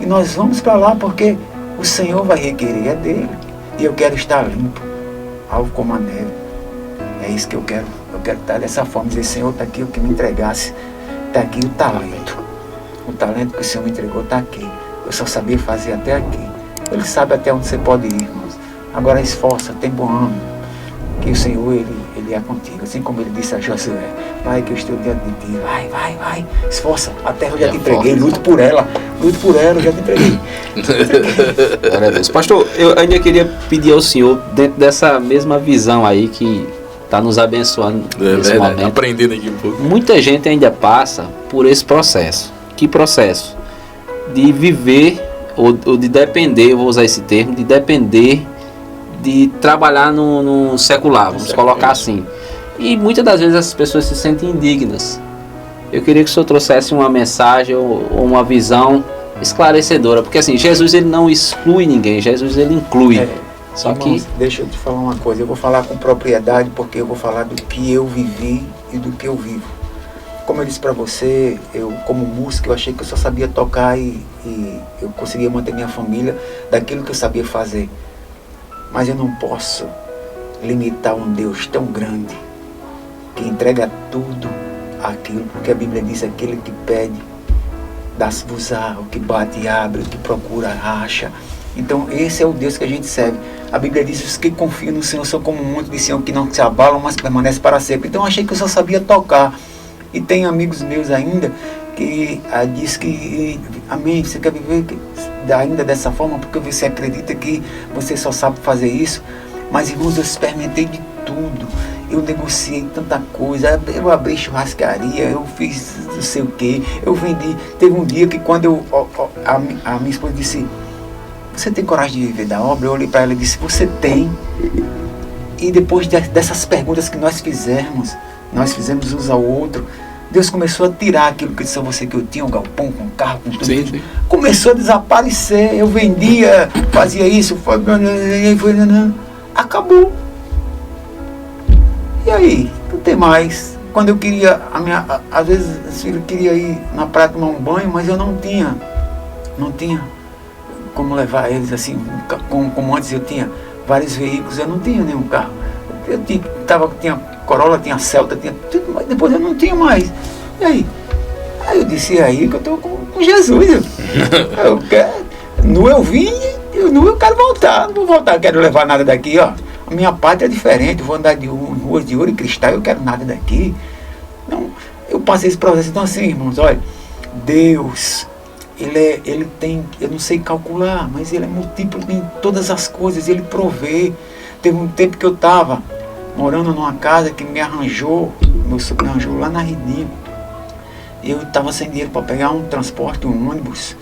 e nós vamos para lá, porque o Senhor vai requerer, é dele, e eu quero estar limpo, alvo como a neve. É isso que eu quero estar dessa forma, dizer: Senhor, está aqui o que me entregasse, está aqui o talento que o Senhor me entregou está aqui, eu só sabia fazer até aqui. Ele sabe até onde você pode ir, irmãos. Agora esforça, tem bom ânimo, que o Senhor, ele é contigo. Assim como ele disse a Josué: vai que eu estou diante de ti, vai, esforça, a terra eu já te entreguei, lute por ela, eu já te entreguei. Glória a Deus. Pastor, eu ainda queria pedir ao senhor, dentro dessa mesma visão aí que está nos abençoando nesse momento, aprendendo aqui um pouco. Muita gente ainda passa por esse processo. Que processo? De viver, ou de depender, eu vou usar esse termo, de depender, de trabalhar no secular, vamos colocar assim. E muitas das vezes as pessoas se sentem indignas. Eu queria que o senhor trouxesse uma mensagem ou uma visão esclarecedora, porque assim, Jesus ele não exclui ninguém, Jesus ele inclui. Só irmãos, que... deixa eu te falar uma coisa, eu vou falar com propriedade, porque eu vou falar do que eu vivi e do que eu vivo. Como eu disse para você, eu como músico, eu achei que eu só sabia tocar e eu conseguia manter minha família daquilo que eu sabia fazer. Mas eu não posso limitar um Deus tão grande, que entrega tudo aquilo, porque a Bíblia diz: aquele que pede, dá-se-vos-á, o que bate abre, o que procura acha. Então esse é o Deus que a gente serve. A Bíblia diz: os que confiam no Senhor são como um monte de Sião, que não se abalam, mas permanece para sempre. Então eu achei que eu só sabia tocar. E tem amigos meus ainda que diz que, amém, você quer viver ainda dessa forma porque você acredita que você só sabe fazer isso. Mas, irmãos, eu experimentei de tudo. Eu negociei tanta coisa, eu abri churrascaria, eu fiz não sei o que, eu vendi. Teve um dia que quando a minha esposa disse: você tem coragem de viver da obra? Eu olhei para ela e disse: você tem. E depois dessas perguntas que nós fizemos uns ao outro, Deus começou a tirar aquilo que eu disse a você que eu tinha, um galpão com carro, com tudo. Sim. Começou a desaparecer. Eu vendia, fazia isso, acabou. E aí? Não tem mais. Quando eu queria, às vezes os filhos queriam ir na praia tomar um banho, mas eu não tinha como levar eles assim, como antes eu tinha vários veículos, eu não tinha nenhum carro. Eu tinha Corolla, tinha Celta, tinha tudo, mas depois eu não tinha mais. E aí? Aí eu disse, e aí que eu estou com Jesus. Eu quero, eu vim, eu quero voltar, não vou voltar, eu quero levar nada daqui, ó. A minha pátria é diferente, eu vou andar de ruas de ouro e cristal, eu quero nada daqui. Não, eu passei esse processo. Então assim, irmãos, olha, Deus, ele tem, eu não sei calcular, mas ele é múltiplo em todas as coisas, ele provê. Teve um tempo que eu estava morando numa casa que me arranjou, meu sogro me arranjou lá na Redinha. Eu estava sem dinheiro para pegar um transporte, um ônibus.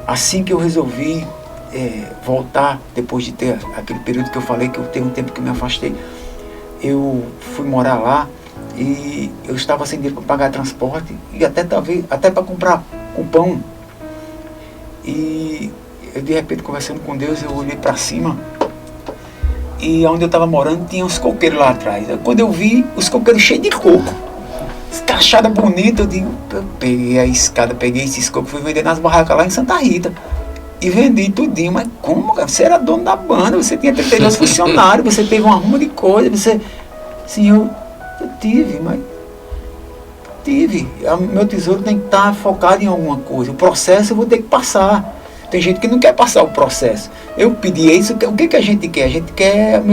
Assim que eu resolvi voltar, depois de ter aquele período que eu falei, que eu teve um tempo que eu me afastei, eu fui morar lá e eu estava sem dinheiro para pagar transporte e até para comprar o pão. E eu, de repente, conversando com Deus, eu olhei para cima e onde eu estava morando tinha uns coqueiros lá atrás. Quando eu vi os coqueiros cheios de coco, escachada bonita, eu peguei a escada, peguei esses cocos, fui vender nas barracas lá em Santa Rita. E vendi tudinho. Mas como, cara? Você era dono da banda, você tinha 32 funcionários, você teve uma ruma de coisa, você... Sim, eu tive, mas... Meu tesouro tem que estar focado em alguma coisa. O processo eu vou ter que passar. Tem gente que não quer passar o processo. Eu pedi isso, o que a gente quer? A gente quer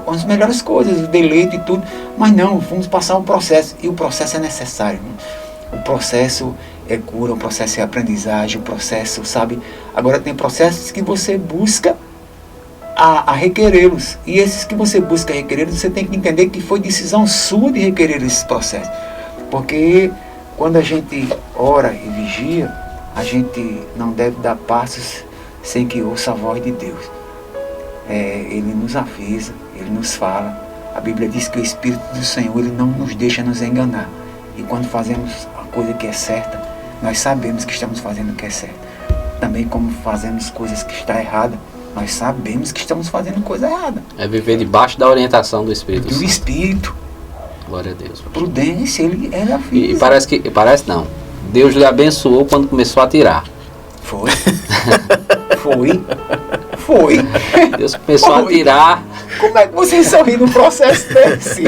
as melhores coisas, o deleite e tudo. Mas não, vamos passar o processo. E o processo é necessário. Né? O processo é cura, o processo é aprendizagem, o processo, sabe? Agora tem processos que você busca a requerê-los. E esses que você busca requerê-los, você tem que entender que foi decisão sua de requerer esses processos. Porque quando a gente ora e vigia, a gente não deve dar passos sem que ouça a voz de Deus. Ele nos avisa, ele nos fala. A Bíblia diz que o Espírito do Senhor, ele não nos deixa nos enganar. E quando fazemos a coisa que é certa, nós sabemos que estamos fazendo o que é certo. Também como fazemos coisas que estão erradas, nós sabemos que estamos fazendo coisa errada. É viver debaixo da orientação do Espírito. Do Espírito. Glória a Deus. Prudência, ele avisa. E parece não. Deus lhe abençoou quando começou a tirar. Foi. Foi. Deus começou a tirar. Como é que você sorri num processo desse?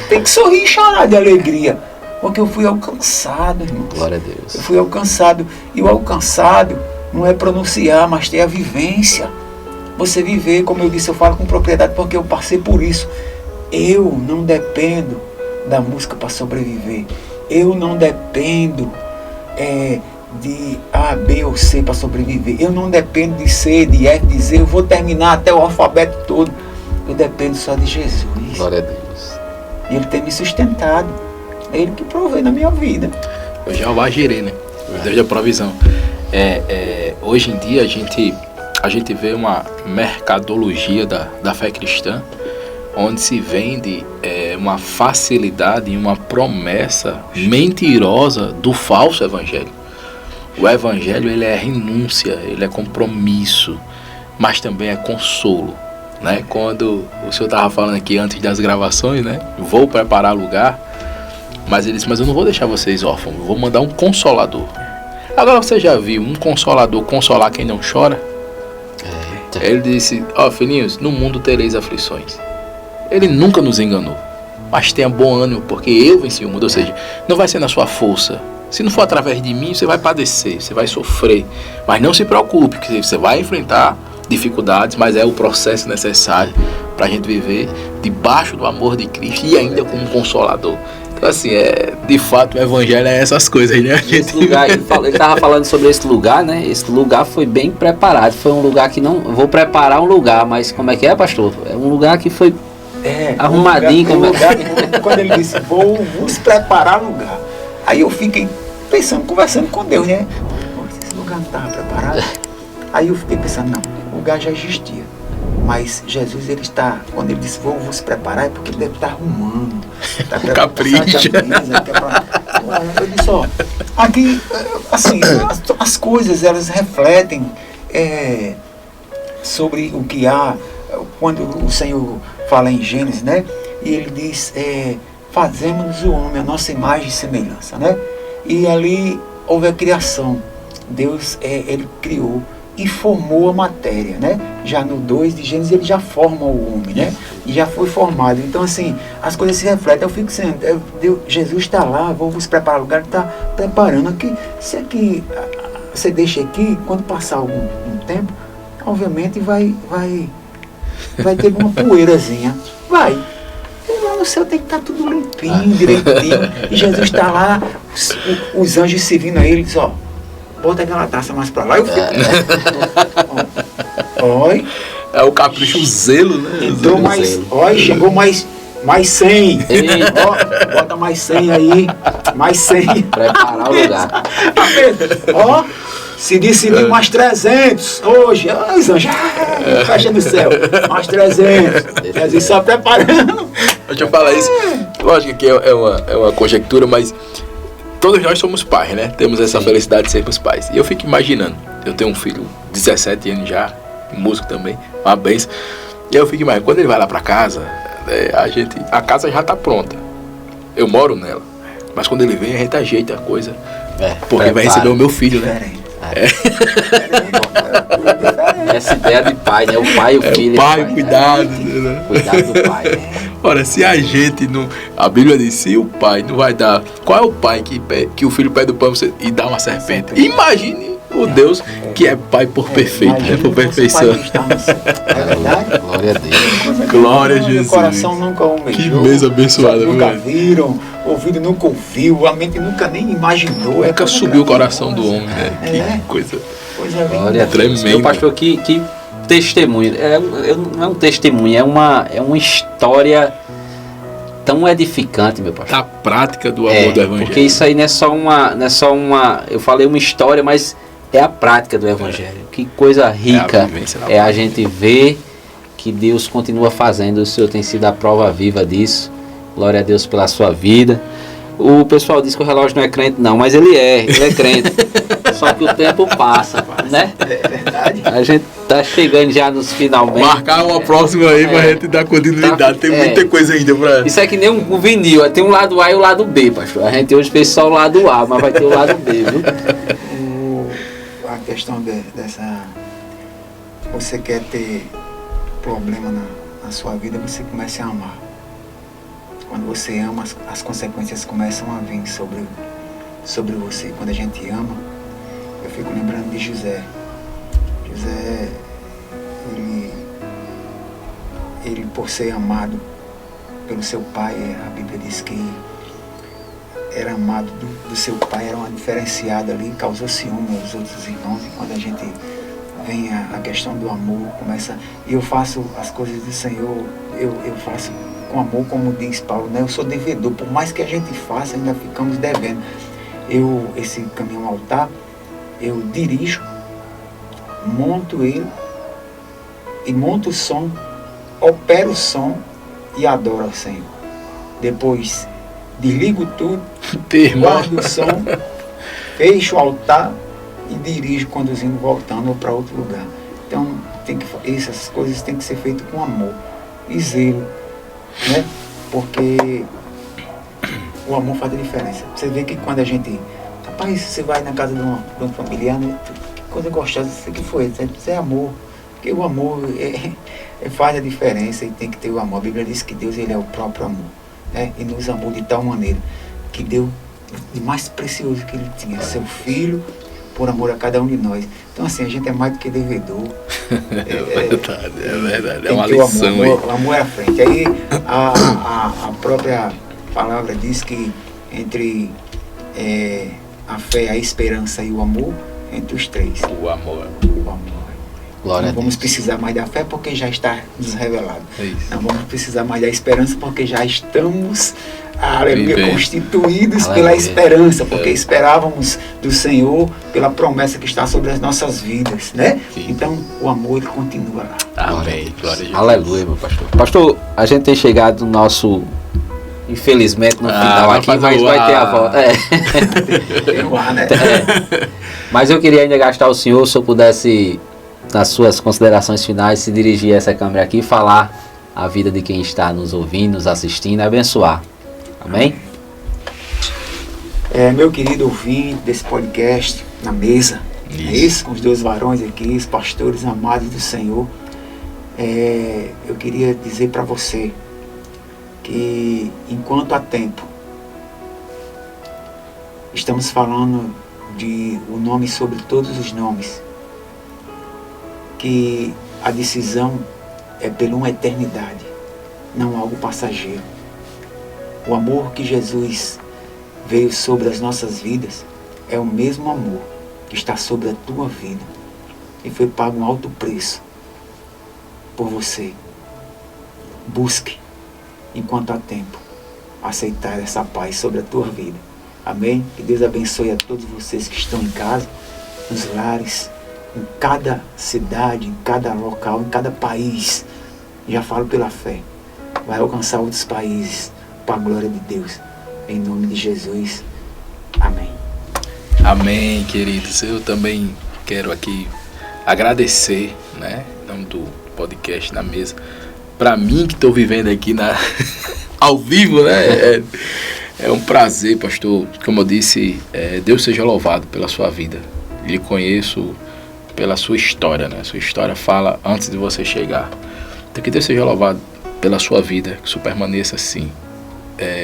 Tem que sorrir e chorar de alegria. Porque eu fui alcançado, irmão. Glória a Deus. Eu fui alcançado. E o alcançado não é pronunciar, mas ter a vivência. Você viver, como eu disse, eu falo com propriedade porque eu passei por isso. Eu não dependo da música para sobreviver. Eu não dependo de A, B ou C para sobreviver. Eu não dependo de C, de F, de Z. Eu vou terminar até o alfabeto todo. Eu dependo só de Jesus. Glória a Deus. E Ele tem me sustentado. É Ele que provê na minha vida. Eu já o agirei, né? Deus da provisão. Hoje em dia a gente vê uma mercadologia da fé cristã, onde se vende uma facilidade e uma promessa mentirosa do falso evangelho. O evangelho, ele é renúncia, ele é compromisso, mas também é consolo, né? Quando o senhor estava falando aqui antes das gravações, né? Vou preparar lugar, mas ele disse, mas eu não vou deixar vocês órfãos, eu vou mandar um consolador. Agora você já viu um consolador consolar quem não chora? Ele disse, filhinhos, no mundo tereis aflições. Ele nunca nos enganou, mas tenha bom ânimo, porque eu venci o mundo. Ou seja, não vai ser na sua força. Se não for através de mim, você vai padecer, você vai sofrer. Mas não se preocupe, que você vai enfrentar dificuldades, mas é o processo necessário para a gente viver debaixo do amor de Cristo e ainda como um consolador. Então assim, de fato o evangelho é essas coisas, né? Esse lugar, ele estava falando sobre esse lugar, né? Esse lugar foi bem preparado. Foi um lugar que não... Vou preparar um lugar, mas como é que é, pastor? É um lugar que foi arrumadinho. Quando ele disse, vou vos preparar lugar. Aí eu fiquei pensando, conversando com Deus, né? Esse lugar não estava preparado. Aí eu fiquei pensando, não, o lugar já existia. Mas Jesus, ele está, quando ele disse, vou vos preparar, é porque ele deve estar arrumando. Tá capricho. Eu disse, ó, aqui, assim, as coisas, elas refletem sobre o que há, quando o Senhor fala em Gênesis, né? E ele diz, fazemos o homem a nossa imagem e semelhança, né? E ali houve a criação. Deus, ele criou e formou a matéria, né? Já no 2 de Gênesis ele já forma o homem, né? E já foi formado. Então, assim, as coisas se refletem. Eu fico dizendo, Jesus está lá, vou vos preparar o lugar, está preparando aqui. Se aqui, você deixa aqui, quando passar algum tempo, obviamente vai ter uma poeirazinha. Vai. E lá no céu tem que estar tudo limpinho, direitinho. E Jesus está lá, os anjos servindo a ele, diz, ó, bota aquela taça mais pra lá. Eu fico, oi. É o capricho, o zelo, né? Entrou mais, olha, chegou mais 100. Ó, bota mais 100 aí, mais 100. Preparar o lugar. Ó, se decidir mais 300 hoje, os anjos, fecha no céu, mais 300. Jesus só preparando. Deixa eu falar isso. Lógico que é uma conjectura, mas todos nós somos pais, né? Temos essa felicidade de sermos pais. E eu fico imaginando, eu tenho um filho de 17 anos já, músico também, uma benção. E eu fico imaginando, quando ele vai lá pra casa, a casa já tá pronta. Eu moro nela. Mas quando ele vem, a gente ajeita a coisa. Porque vai receber o meu filho, né? Essa ideia de pai, né? O pai e o filho. O pai, cuidado. Né? Cuidado do pai, né? Ora, se a gente não... A Bíblia diz, se o pai não vai dar... Qual é o pai que o filho pede o pão e dá uma serpente? Imagine o Deus que é pai por perfeito, né? Por perfeição. É verdade? Glória a Deus. Glória a Jesus. O coração nunca almejou. Que mesa abençoada. Nunca viram, ouvido nunca ouviu, a mente nunca nem imaginou. Nunca subiu o coração do homem, né? Que coisa Glória a Deus. Meu pastor, que testemunho. Não é um testemunho, é uma história tão edificante, meu pastor. Da prática do amor do Evangelho. Porque isso aí não é só uma. Eu falei uma história, mas é a prática do Evangelho. Que coisa rica a gente ver que Deus continua fazendo. O Senhor tem sido a prova viva disso. Glória a Deus pela sua vida. O pessoal diz que o relógio não é crente, não, mas ele é crente. Só que o tempo passa, né? É verdade. A gente tá chegando já nos finalmente. Marcar uma próxima aí pra gente dar continuidade. Tem muita coisa ainda pra... Isso é que nem um vinil, tem um lado A e o lado B, pastor. A gente hoje fez só o lado A, mas vai ter o lado B, viu? A questão dessa... Você quer ter problema na sua vida, você começa a amar. Quando você ama, as consequências começam a vir sobre você. Quando a gente ama, eu fico lembrando de José. José, ele por ser amado pelo seu pai, a Bíblia diz que era amado do seu pai, era uma diferenciada ali, causou ciúme aos outros irmãos. E quando a gente vem a questão do amor, começa... E eu faço as coisas do Senhor, eu faço com amor, como diz Paulo, né? Eu sou devedor, por mais que a gente faça, ainda ficamos devendo. Esse caminhão ao altar, eu dirijo, monto ele, e monto o som, opero o som e adoro ao Senhor. Depois, desligo tudo, guardo o som, fecho o altar e dirijo, conduzindo, voltando para outro lugar. Então, essas coisas têm que ser feitas com amor e zelo, né? Porque o amor faz a diferença. Você vê que quando a gente... Rapaz, você vai na casa de um familiar, né? Que coisa gostosa, isso que foi? Isso é amor. Porque o amor faz a diferença e tem que ter o amor. A Bíblia diz que Deus, ele é o próprio amor, né? E nos amou de tal maneira que deu de mais precioso que ele tinha, seu filho, por amor a cada um de nós. Então, assim, a gente é mais do que devedor. É verdade. É uma lição aí. O amor é à frente. Aí a própria palavra diz que entre a fé, a esperança e o amor, entre os três. O amor. Glória não vamos precisar mais da fé porque já está nos revelado. Não vamos precisar mais da esperança porque já estamos constituídos pela esperança, porque esperávamos do Senhor pela promessa que está sobre as nossas vidas, né? Sim. Então o amor, ele continua lá. Amém. Glória a Deus. Aleluia, meu pastor. Pastor, a gente tem chegado no nosso infelizmente, no final aqui, mas vai ter a volta. Tem o ar, né? Mas eu queria ainda gastar o senhor, se eu pudesse, nas suas considerações finais, se dirigir a essa câmera aqui e falar a vida de quem está nos ouvindo, nos assistindo, e abençoar. Amém? Meu querido ouvinte desse podcast, na mesa, com os dois varões aqui, os pastores amados do Senhor, eu queria dizer para você que enquanto há tempo, estamos falando de o nome sobre todos os nomes, que a decisão é por uma eternidade, não algo passageiro. O amor que Jesus veio sobre as nossas vidas é o mesmo amor que está sobre a tua vida e foi pago um alto preço por você. Busque, enquanto há tempo, aceitar essa paz sobre a tua vida. Amém? Que Deus abençoe a todos vocês que estão em casa, nos lares, em cada cidade, em cada local, em cada país. Já falo pela fé. Vai alcançar outros países para a glória de Deus. Em nome de Jesus. Amém. Amém, queridos. Eu também quero aqui agradecer, né, em nome do podcast Na Mesa, para mim que estou vivendo aqui ao vivo, né? É um prazer, pastor. Como eu disse, Deus seja louvado pela sua vida. Lhe conheço pela sua história, né? Sua história fala antes de você chegar. Então que Deus seja louvado pela sua vida, que isso permaneça assim,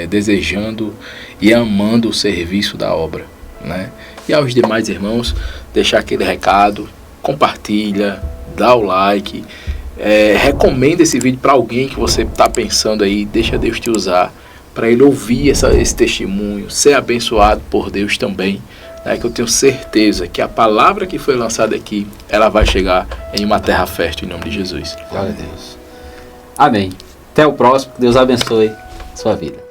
desejando e amando o serviço da obra, né? E aos demais irmãos, deixar aquele recado, compartilha, dá o like, recomenda esse vídeo para alguém que você está pensando aí, deixa Deus te usar, para ele ouvir esse testemunho, ser abençoado por Deus também, né? Que eu tenho certeza que a palavra que foi lançada aqui, ela vai chegar em uma terra fértil, em nome de Jesus. Glória a Deus. Amém. Até o próximo. Que Deus abençoe a sua vida.